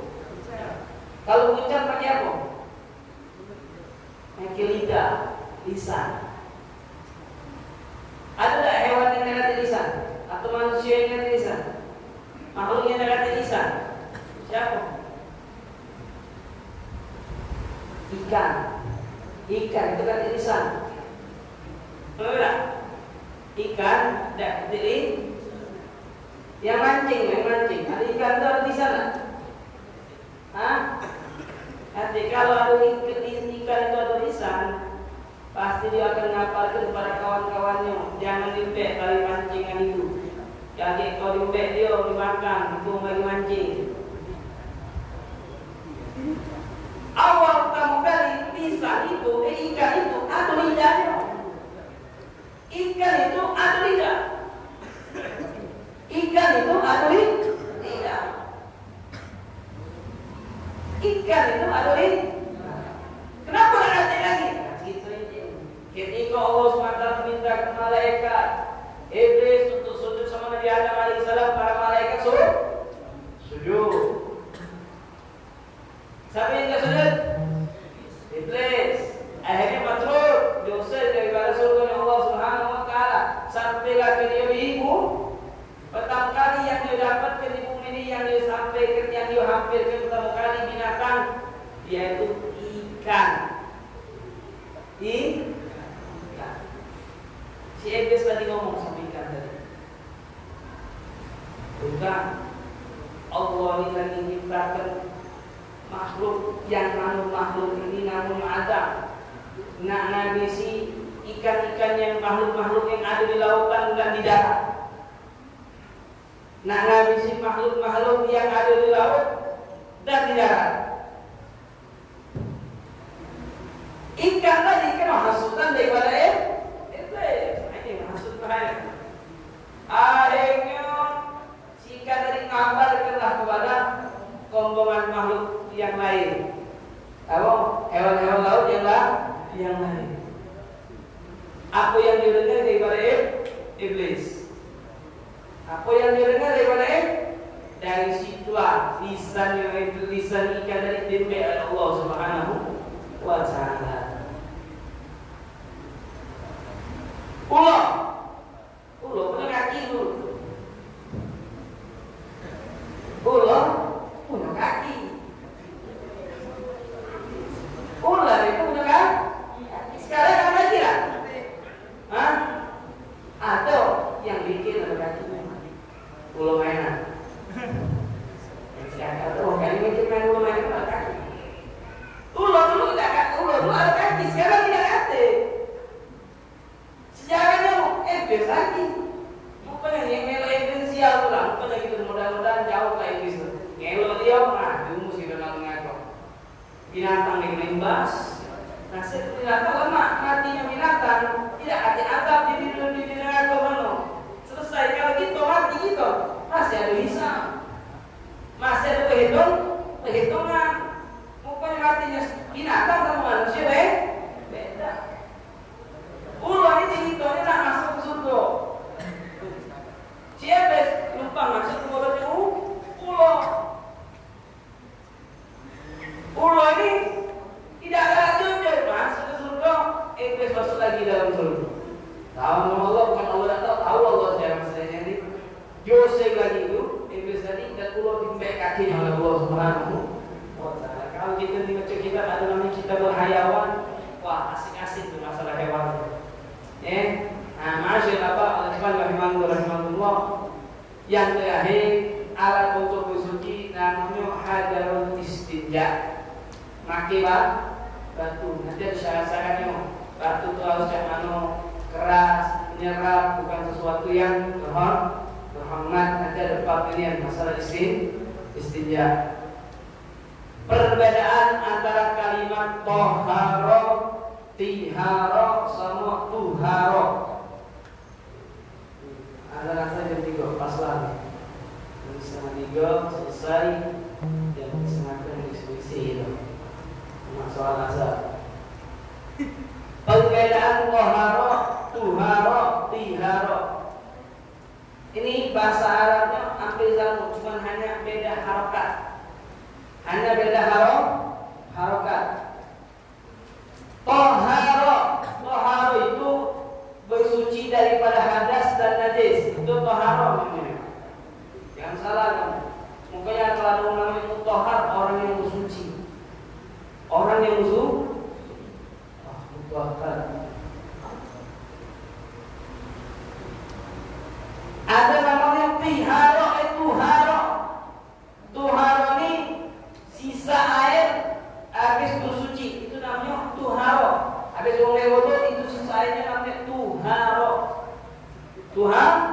Kalau berucap pakai apa? Pakai lidah, lisan. Ada tak hewan yang ada lisan? Atau manusia yang ada lisan? Makhluk yang ada lisan? Siapa? Ikan. Ikan itu kan lisan. Benar? Ikan tidak berdiri. Yang mancing. Ada ikan itu ada di sana. Nanti kalau ada ikan itu ada lisan, pasti dia akan ngaparkan kepada kawan-kawannya, jangan diumpet kali mancingan itu. Jadi kalau diumpet dia dimakan, itu bagi mancing. Awal pertama kali lisan itu, ikan itu atau lidahnya. Ikan itu atau lidah. Ikan itu atau lidah. Ikan itu atau lidah. Kenapa tidak ada lagi? Ketika Allah SWT minta ke malaikat iblis untuk sujud sama Nabi Adam alaihissalam, para malaikat sujud. Siapa yang tidak sujud? Iblis. Akhirnya matrud, diusir daripada surga Allah Subhanahu wa taala. Sampailah ke dia ibu. Pertama kali yang dia dapatkan di bumi ini, yang dia sampaikan, yang dia hampirkan pertama kali binatang, yaitu ikan. Ikan. Si iblis tadi ngomong sama ikan tadi. Bukan. Allah ini lagi menciptakan makhluk yang makhluk ini namun ada. Nak nabisi ikan-ikan yang makhluk-makhluk yang ada di lautan dan di darat. Nak nabisi makhluk-makhluk yang ada di laut dan di darat. Ikan tadi kan hasutan daripada iblis. Ini maksud mereka. Akhirnya si ikan tadi ngabarkanlah kepada rombongan makhluk yang lain. Apa? Hewan-hewan laut yang lain. Apa yang didengar daripada iblis? Apa yang didengar daripada dari situlah lisan ikan dari dididik oleh Allah Subhanahu wa Ta'ala. Ulo punya kaki dulu. Ulo punya kaki. Ular itu punya kaki. Sekarang ada tidak? Hah? Atau yang bikin ada kakinya? Ulo mainan. Atau yang bikin main ulo mainan ada kaki. Ulo dulu ada kaki. Sekarang tidak ada. Sejarahnya iblis lagi. Bukannya yang ngelo iblis sial pulang. Bukannya gitu mudah-mudahan jauh ke iblis. Ngelo dia rumus gitu ngaco. Binatang yang melimbas. Nasib binatang lama matinya binatang tidak ada atap di binatang mana. Selesai kalau gitu mati gitu masih ada hisab, masih ada perhitungan. Mukanya matinya binatang sama manusia beda. Ulo ini hitungnya nak masuk ke surga. Siapa lupa masuk ke surga ulo. Ulo ini tidak ada tujuan masuk ke surga, iblis masuk lagi dalam surga. Tahu Allah bukan Allah tahu Allah saya maksudnya ini. Jose lagi itu iblis tadi dan ulo dimbek kaki oleh Allah Subhanahu wa Ta'ala. Kalau kita dibaca kitab ada namanya kitab berhayawan, wah asik-asik tuh masalah hewan. Masyaallah apa rahimahullah. Yang terakhir alat untuk bersuci namanya hajarul istinja. Maki batu. Nanti ada syarat-syaratnya. Batu itu harus keras, menyerap, bukan sesuatu yang terhormat. Nanti ada pilihan masalah istinja. Perbedaan antara kalimat toharo, tiharo, sama tuharo. Ada rasa jam 3 pas lagi. Jam setengah 3 selesai. Jam setengah 3 diskusi itu. Soal azab. Perbedaan toharo, tuharo, tiharo. Ini bahasa Arabnya hampir sama, cuma hanya beda harokat. Hanya beda harokat. Toharo itu bersuci daripada hadas dan najis. Itu toharo namanya. Jangan salah kamu. Mungkin kalau ada namanya tohar, orang yang bersuci. Orang yang mutahhar. Ada namanya tiharo, tuharo. Tuharo ini sisa air habis bersuci, itu namanya tuharo. Habis wudu itu sisa airnya namanya tuharo. Tuharo.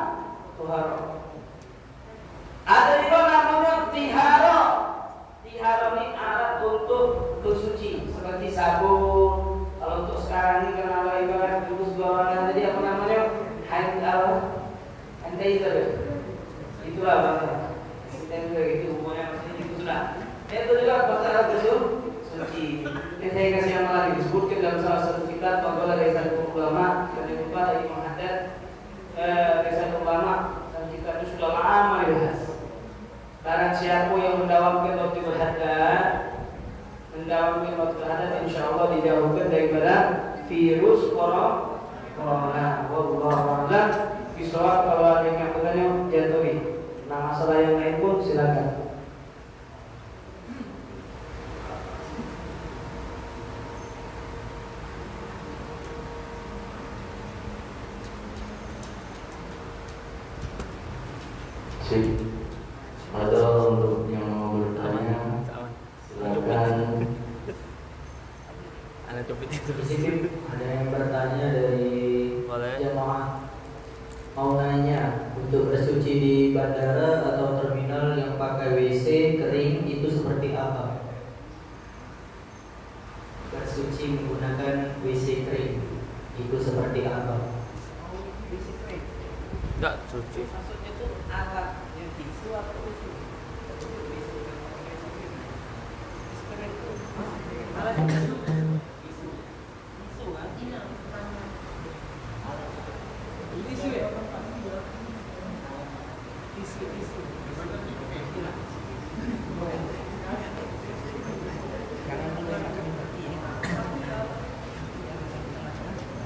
Ada juga namanya tiharo. Tiharo ini alat untuk bersuci seperti sabun. Kalau untuk sekarang ini karena ibarat terus bawakan tadi apa namanya? Handai itu. Itulah bahasa. Sistem itu umumnya maksudnya itu sudah. Itu juga bahasa bersuci. Ini saya kasih nama lagi disebutkan dalam salah satu kitab Fadhailah Risalah Ulama dan yang kedua dari Imam Haddad Risalah Ulama dan kitab itu sudah lama dibahas. Barang siapa yang mendawamkan waktu berhadat, insyaallah dijauhkan daripada virus corona. Wallahu a'lam bishawab. Kalau ada yang bertanya jatuhi. Nah masalah yang lain pun silakan. Ada untuk yang mau bertanya silakan. Ada yang bertanya dari jemaah, mau nanya, untuk bersuci di bandara atau terminal yang pakai WC kering itu seperti apa? bersuci menggunakan WC kering itu seperti apa? Enggak suci. Maksudnya itu alat yang tisu atau tisu? Alat tisu. Tisu kan? Tisu ya? Tisu.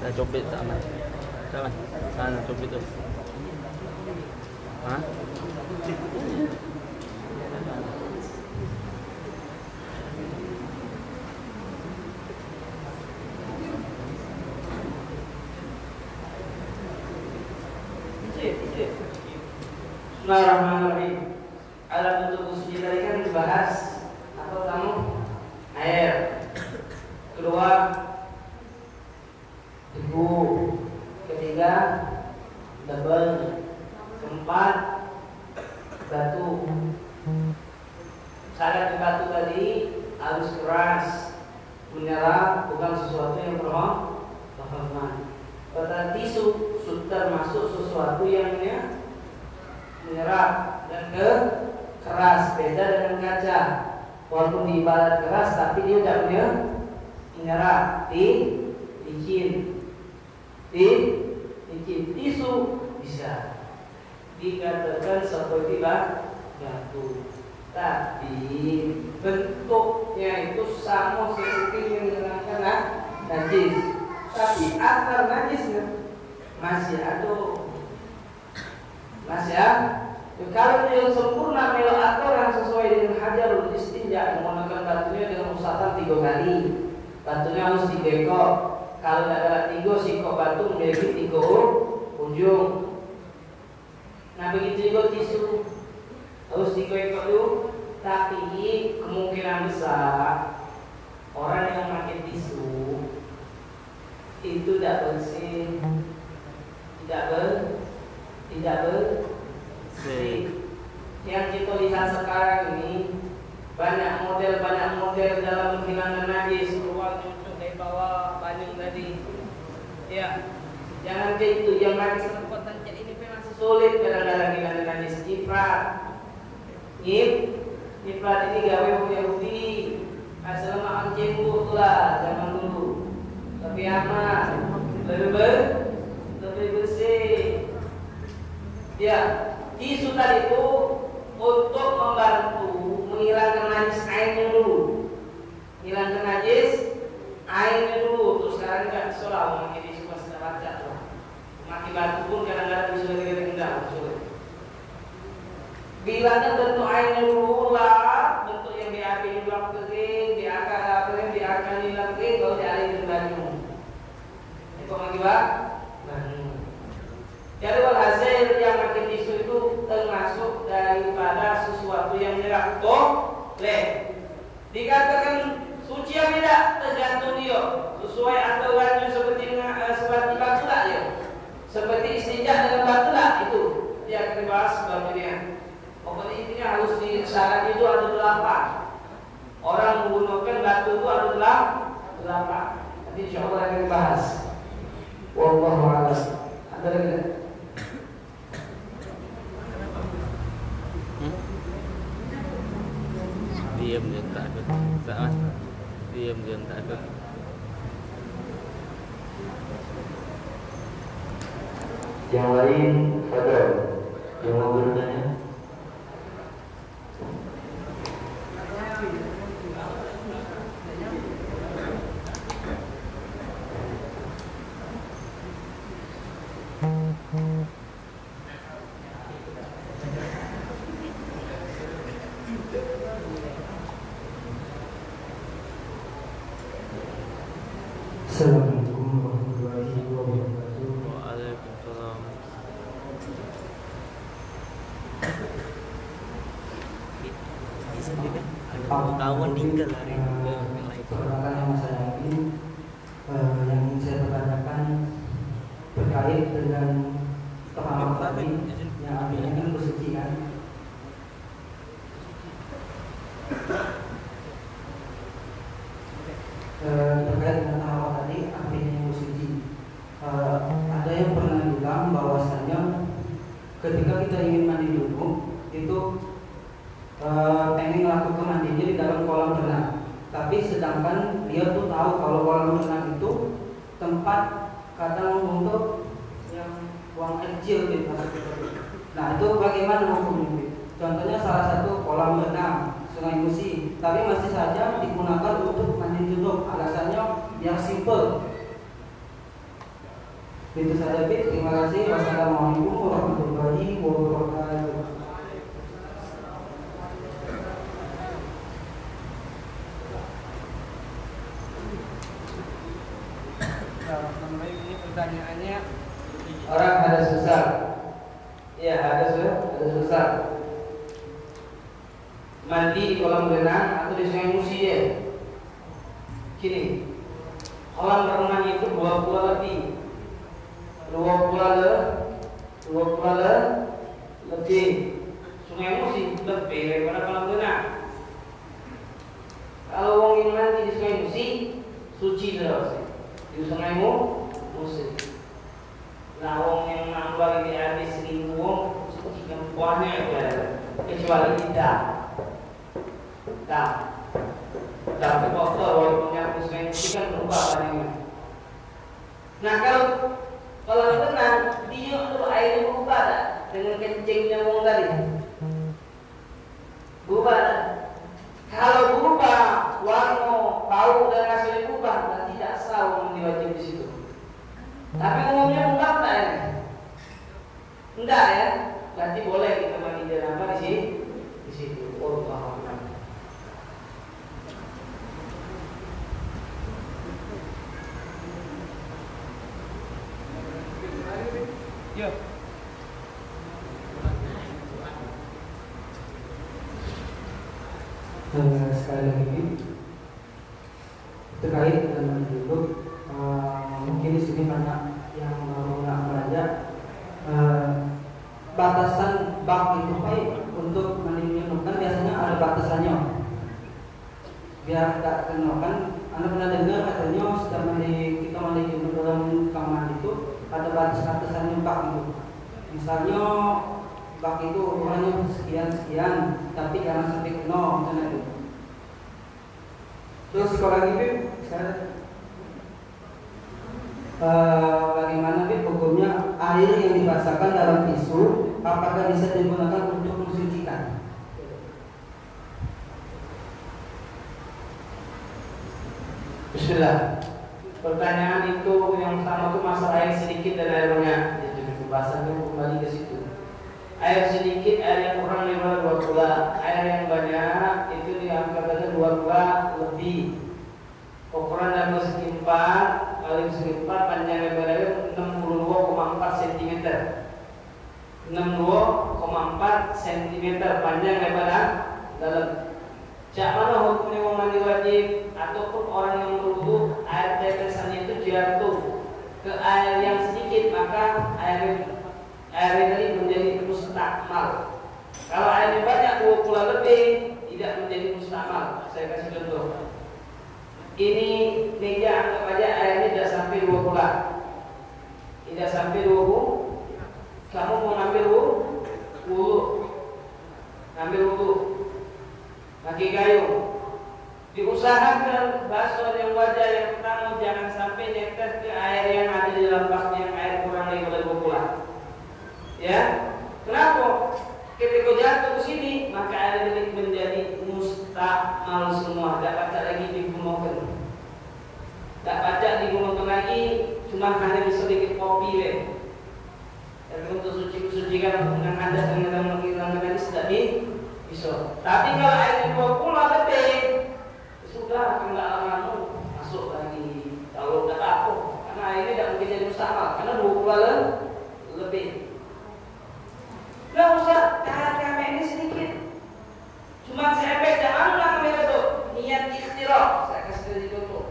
Dah copet tak aman. Tak aman. Sana copet tu. Ha? Bismillahirrahmanirrahim. Alat untuk bersuci tadi kan dibahas apa kamu? Air. Kedua debu. Ketiga double. Keempat batu. Syarat batu tadi harus keras, menyerap, bukan sesuatu yang berhormat. Kata tisu termasuk sesuatu yang menyerap dan keras, beda dengan kaca. Walaupun diibarat keras, tapi dia tidak menyerap. Licin. Tisu bisa dikatakan seperti batu, tapi bentuknya itu sama seperti yang dikatakan najis. Tapi akar najisnya masih ada. Kalau dia sempurna melo akar yang sesuai dengan hajarul istinja, menggunakan batunya dengan usatan 3 kali. Batunya harus 3 ekor. Kalau tidak ada 3 sikok batu memiliki 3 ujung. Nah begitu juga tisu harus 3 ekor dulu. Tapi kemungkinan besar orang yang pakai tisu itu tidak bersih, tidak bersih. Yang kita lihat sekarang ini banyak model dalam menghilangkan najis. Ruang untuk dari bawah banding tadi. Ya, jangan kayak itu. Yang lagi sempat tancap ini masih sulit kadang-kadang hilangkan najis. Nyiprat ini gawe orang Yahudi. Asal makan cembur lah zaman dulu. Tapi aman, lebih bersih. Ya, tisu tadi itu untuk membantu menghilangkan najis airnya dulu. Hilangkan najis airnya dulu. Terus sekarang nggak bisa lah memakai tisu pas sudah baca tuh. Memakai batu pun kadang-kadang bisa enggak sulit. Bilangkan bentuk airnya dulu lah, bentuk yang BAB hilang kering, BAK kering, BAK hilang kering, kalau dialihin banyu. Itu lagi pak. Jadi walhasil yang pakai tisu itu termasuk daripada sesuatu yang menyerap. Boleh dikatakan suci yang tidak tergantung dia sesuai aturannya seperti batu lah ya, seperti istinja dengan batu lah itu dia akan dibahas sebagainya. Pokoknya intinya harus di syarat itu ada 8. Orang menggunakan batu itu ada 8. Nanti insyaallah akan dibahas. Wallahu a'lam. Ada lagi? Diam dia tak ikut. Tak mas. Diam dia tak ikut. Yang lain Fadol yang mau bertanya. Assalamualaikum warahmatullahi wabarakatuh. Waalaikumsalam. Kawan tinggal hari ini. Perkenalkan nama saya Amin. Yang ingin saya pertanyakan terkait dengan pemahaman tadi yang Amin ingin bersuci kan. Terkait ketika kita ingin mandi junub itu pengen melakukan mandinya di dalam kolam renang, tapi sedangkan dia tuh tahu kalau kolam renang itu tempat kadang untuk yang buang air kecil gitu. Nah itu bagaimana hukumnya? Contohnya salah satu kolam renang Sungai Musi, tapi masih saja digunakan untuk mandi junub. Alasannya yang simple. Itu saja, Bit. Terima kasih. Wassalamualaikum warahmatullahi wabarakatuh. Ini pertanyaannya, orang hadas besar. Iya, hadas besar. Mandi di kolam renang atau di Sungai Musi ya. Gini, kolam renang itu 20 lebih. 20 lebih. Sungai Musi lebih daripada kolam renang. Kalau wong yang mandi di Sungai Musi, suci terus. Di Sungai Musi. Nah, wong yang nambah di habis 1000 wong, suci kan kuahnya ya. Kecuali tidak. Tapi kotor walaupun yang Sungai Musi kan berubah panjangnya. Nah, kalau renang, dia itu airnya berubah tak? Dengan kencingnya wong tadi. Berubah tak? Kalau berubah, warna, bau dan rasanya berubah, berarti tidak sah wong diwajib di situ. Tapi umumnya enggak ya? Enggak ya? Berarti boleh kita mandi janabah di situ. Allah. Yo. Sekali lagi terkait dengan mandi junub, mungkin di sini banyak yang nggak belajar batasan bak itu baik untuk mandi junub kan biasanya ada batasannya biar tidak kena kan. Anda pernah dengar katanya setiap kita mandi junub dalam kamar itu ada batasannya bak itu. Misalnya bak itu ukurannya sekian, tapi jangan sampai kena misalnya itu. Terus sekolah lagi, bagaimana hukumnya air yang dibasahkan dalam tisu apakah bisa digunakan untuk mensucikan? Bismillah. Pertanyaan itu yang sama itu masalah air sedikit dan air banyak. Jadi pembahasannya kembali ke situ. Air sedikit, air yang kurang daripada 2 gula. Air yang banyak itu diangkatnya 2 gula lebih. Ukuran dalam persegi 4 kali persegi 4 panjang lebarnya 62,4 cm. 62,4 cm panjang lebar dalam. Jak mana hukumnya mau mandi wajib ataupun orang yang berwudu air tetesannya itu jatuh ke air yang sedikit, maka air tadi menjadi mustakmal. Kalau airnya banyak 2 gula lebih tidak menjadi mustakmal. Saya kasih contoh. Ini meja anggap aja airnya tidak sampai 2 gula. Tidak sampai 2 gula. Kamu mau ngambil wudu. Ngambil wudu. Pakai gayung. Diusahakan basuh yang wajah yang pertama jangan sampai netes ke air yang ada di dalam bak yang air kurang daripada 2 gula. Ya, kenapa? Ketika jatuh ke sini maka air ini menjadi mustakmal semua, tidak pacak lagi digunakan. Tak pacak digunakan lagi, cuma hanya bisa sedikit kopi deh. Dan untuk sucikan dengan hadas yang dalam menghilangkan hadis tidak bisa. Tapi kalau air 2 gula lebih, sudah enggak lama masuk lagi. Kalau tidak apa, karena airnya tidak mungkin jadi mustakmal, karena 2 gula lebih. Nggak usah, kami ini sedikit. Cuma saya baca mana mereka tuh niat ikhtiraf. Saya kasih contoh.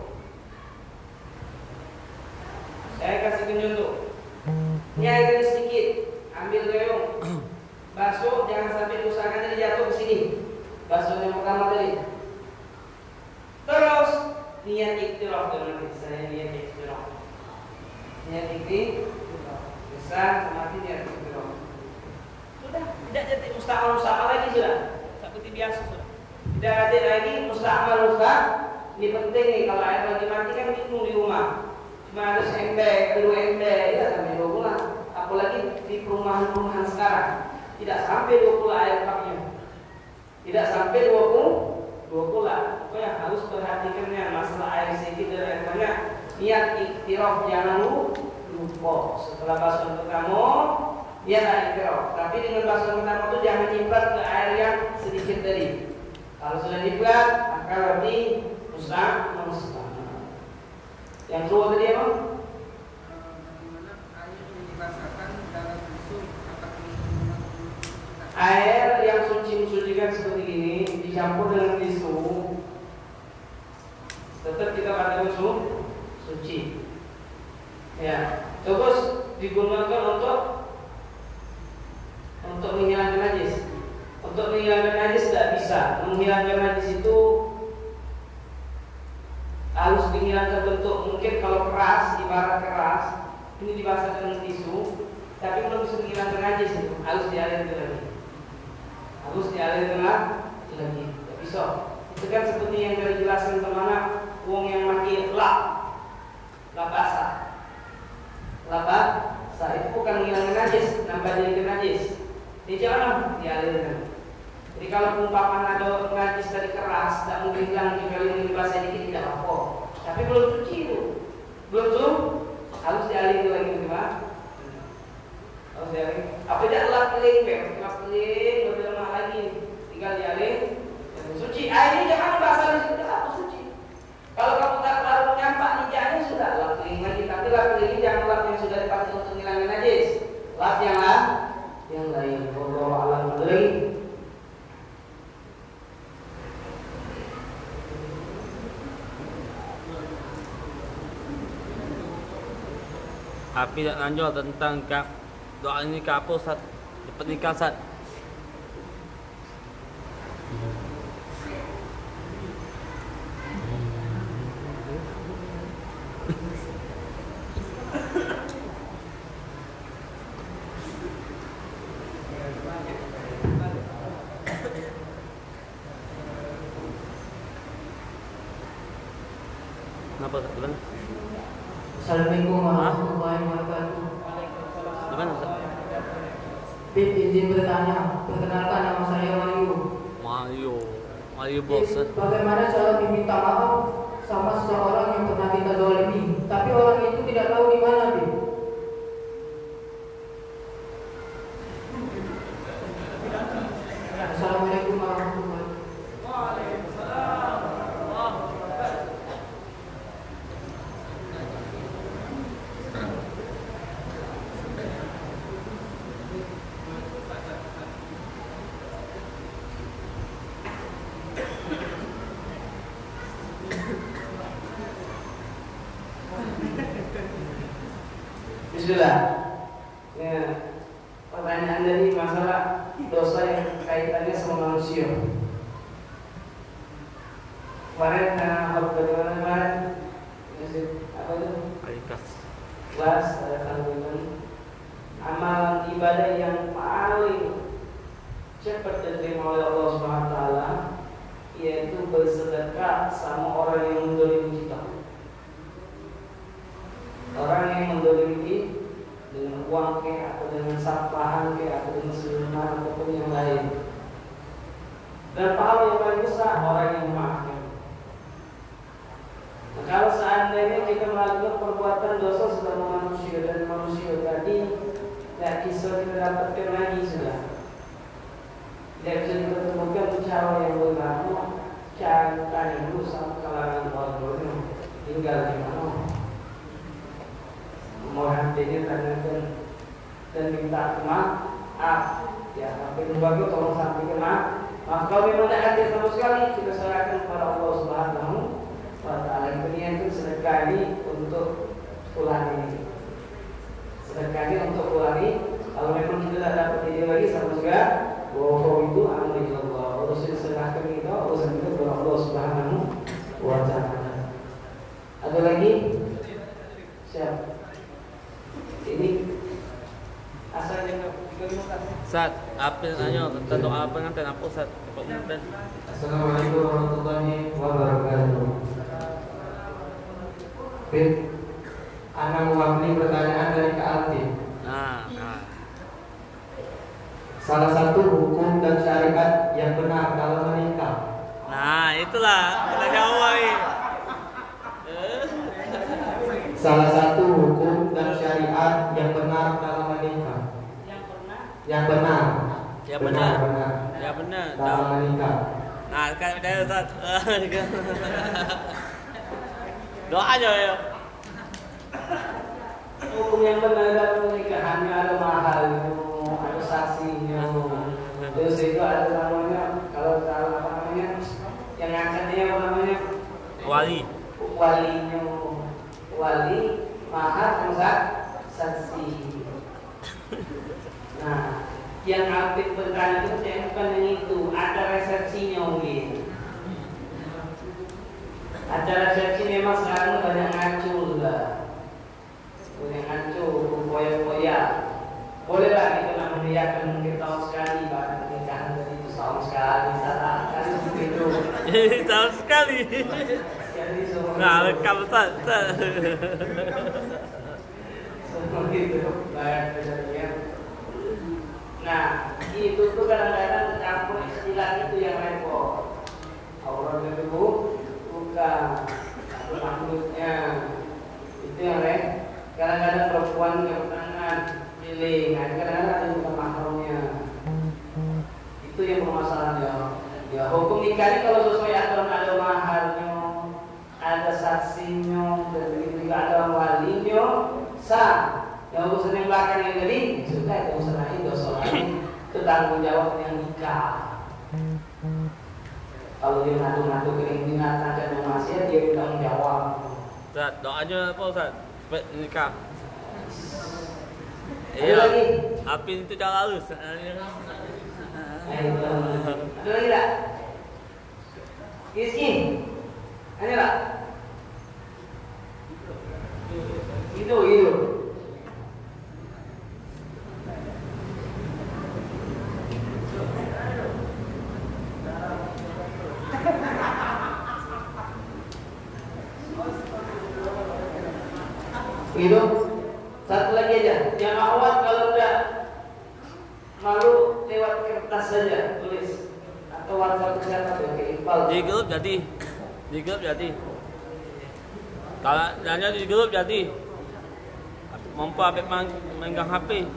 Niat ini sedikit, ambil gayung, basuh, jangan sampai usahakan jadi jatuh ke sini. Basuh yang pertama tadi. Terus niat ikhtiraf dengan saya niat ikhtiraf. Niat ikhtiraf besar semakin niat ikhtiraf. Tidak jadi musta'mal lagi sudah. Seperti biasa sudah. Tidak ada lagi musta'mal. Ini penting nih kalau air lagi mati kan bingung di rumah. Cuma harus ember, kedua ember, ya sampai 20. Apalagi di perumahan-perumahan sekarang tidak sampai 20 air paknya. Tidak sampai 20 Pokoknya harus perhatikannya masalah air sedikit dan air banyak. Niat iktiraf jangan lupa. Setelah basuhan pertama dia iktiraf. Tapi dengan basuhan pertama itu jangan nyiprat ke air yang sedikit tadi. Kalau sudah nyiprat maka berarti musta'mal. Yang kedua tadi apa? Air yang mensucikan seperti ini dicampur dengan tisu, tetap kita katakan suci. Ya, terus digunakan untuk menghilangkan najis. Untuk menghilangkan najis tidak bisa. Menghilangkan najis itu harus dihilangkan bentuk. Mungkin kalau keras, ibarat keras, ini dibasah dengan tisu, tapi belum bisa menghilangkan najis itu. Harus dialirkan lagi. Harus dialirkan lagi. Tidak bisa. Itu kan seperti yang tadi dijelaskan kemana uang yang pakai lap basah. Lap basah itu bukan menghilangkan najis, nambah jadi najis. Dia jangan dialirkan. Jadi kalau umpamakan ada najis tadi keras, tidak mungkin hilang kecuali basah dikit tidak apa. Tapi belum suci itu, belum harus dialirkan lagi gimana? Harus dialirkan. Apa tidak lap keling, lebih lemah lagi, tinggal dialirkan. Suci. Airnya jangan basah di situ, apa suci. Kalau kamu tak terlalu nyampak nijaknya sudah lap keling lagi. Tapi lap keling jangan lap yang sudah dipakai untuk menghilangkan najis. Lap yang lain. Wallahu a'lam bishawab. Api tak lanjut tentang doa ini ke apa Ustaz? Cepat nikah Ustaz. Kenapa Ustaz? Gimana? Assalamualaikum warahmatullahi wabarakatuh. Gimana Ustaz? Bib izin bertanya. Perkenalkan nama saya Mario bos. Bagaimana cara meminta maaf sama seseorang yang pernah kita zalimi, tapi orang itu tidak tahu di mana, Bib? Assalamualaikum warahmatullahi wabarakatuh. Bismillah. Ya, pertanyaan dari masalah dosa yang kaitannya sama manusia. Kemarin bagaimana kemarin? Apa itu? Kelas ada kandungan amal ibadah yang paling cepat diterima oleh Allah Subhanahu wa taala yaitu bersedekah sama orang yang mendolimi kita. Orang yang mendolimi dengan uang ke atau dengan sampahan ke atau dengan senyuman ataupun yang lain. Dan pahala yang paling besar orang yang memaafkan. Nah, kalau seandainya kita melakukan perbuatan dosa sesama manusia dan manusia tadi tidak bisa kita dapatkan lagi sudah. Tidak bisa ditemukan cara yang berbeda. Cara dulu sama kalangan orang tinggal di mana. Mohon diri tanyakan dan minta maaf. Ya, tapi berbagi tolong sampaikan maaf. Kalau memang tidak ada sama sekali, kita serahkan kepada Allah Subhanahu wa taala. Niatkan sedekah ini untuk fulan ini. Sedekah ini untuk fulan ini. Kalau memang kita tidak dapat ide lagi sama sekali, bahwa itu amri Allah. Urusan serahkan kita, urusan itu kepada Allah Subhanahu wa taala. Ada lagi? Siap. Ini asalnya kita Ustaz, apa tanya tentang doa pengantin apa Ustaz? Pengantin. Assalamualaikum warahmatullahi wabarakatuh. Fit, anak mewakili pertanyaan dari Kak Alfi. Salah satu hukum dan syariat yang benar dalam menikah. Nah, itulah kita jawab ini. Salah satu hukum dan syariat yang benar dalam menikah. Yang benar. Ya benar. Benar. Ya benar. Dalam menikah. Nah, sekarang kita Ustaz. Doa aja ya. Hukum yang benar dalam pernikahannya ada mahal, ada saksinya. Terus itu ada namanya, kalau apa namanya, yang ngangkatnya apa namanya? Wali. Walinya, wali, mahal, saksi. Nah, yang aktif bertanya itu saya bukan yang itu, ada resepsinya mungkin. Acara resepsi memang sekarang banyak ngaco juga. Banyak ngaco, foya-foya. Bolehlah kita meriakan mungkin tahun sekali, bahkan pernikahan dari itu tahun sekali, kan seperti itu. Tahun sekali. Sekali semua. Nah, lengkap Ustaz. Semua itu banyak kejadian. Nah, itu tuh kadang-kadang campur istilah itu yang repot. Aurat itu bukan makhluknya itu yang kadang-kadang perempuan yang bertangan pilih, kadang-kadang ada yang bukan mahramnya. Itu yang bermasalahnya. Ya hukum nikah ini kalau sesuai aturan ada maharnya, ada saksinya, dan begitu juga ada walinya, sah. Yang urusan yang belakang yang tadi sudah itu urusan lain, dosa lain, itu tanggung jawab yang nikah. Kalau dia ngadu-ngadu keinginan dan yang maksiat, dia bertanggung jawab. Ustaz, doanya apa Ustaz? Nikah. Ada lagi? Api itu dah lalu. Ada lagi tak? Rizky, ada tak? Itu. Itu satu lagi aja. Yang awal kalau udah malu lewat kertas saja tulis atau WhatsApp kesehatan pakai Iqbal. Di grup jadi. Kalau nanya di grup jadi. Mampu ambil megang HP.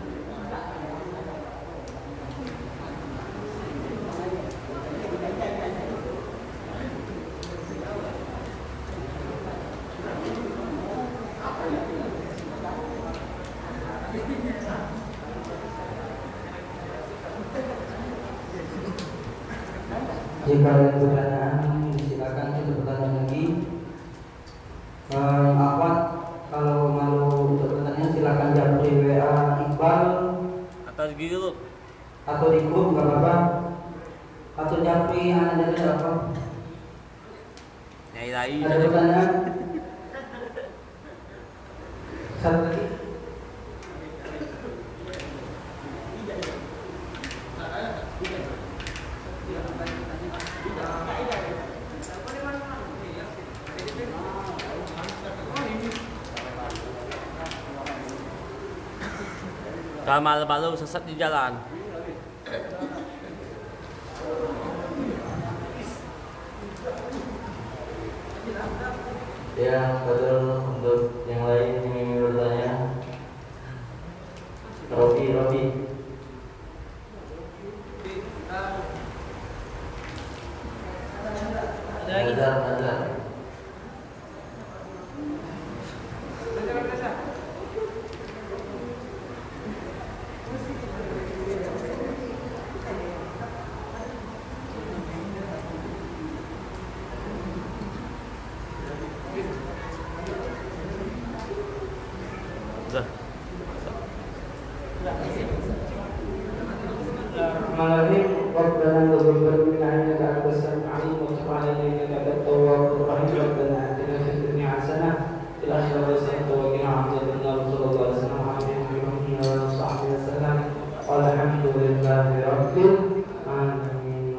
Jika ada pertanyaan, silakan kita bertanya lagi. Akhwat, kalau malu untuk bertanya silakan japri WA Iqbal Atau di grup. atau di grup nggak apa-apa. Atau japri anak jadi apa? Nyai Ada pertanyaan? Satu lagi. Kalau malu-malu sesat di jalan. Ya, betul. Untuk yang lain yang ingin bertanya, Robi. Ada. Dah. Bismillahirrahmanirrahim. Rabbana taqabbal minna innaka antas samiul alim wa tub 'alaina innaka antat tawwabur rahim. Rabbana atina fid dunya hasanah wa fil akhirati hasanah wa qina 'adzabannar. Sallallahu alaihi wasallam wa alihi wa sahbihi wasallam. walhamdulillahi rabbil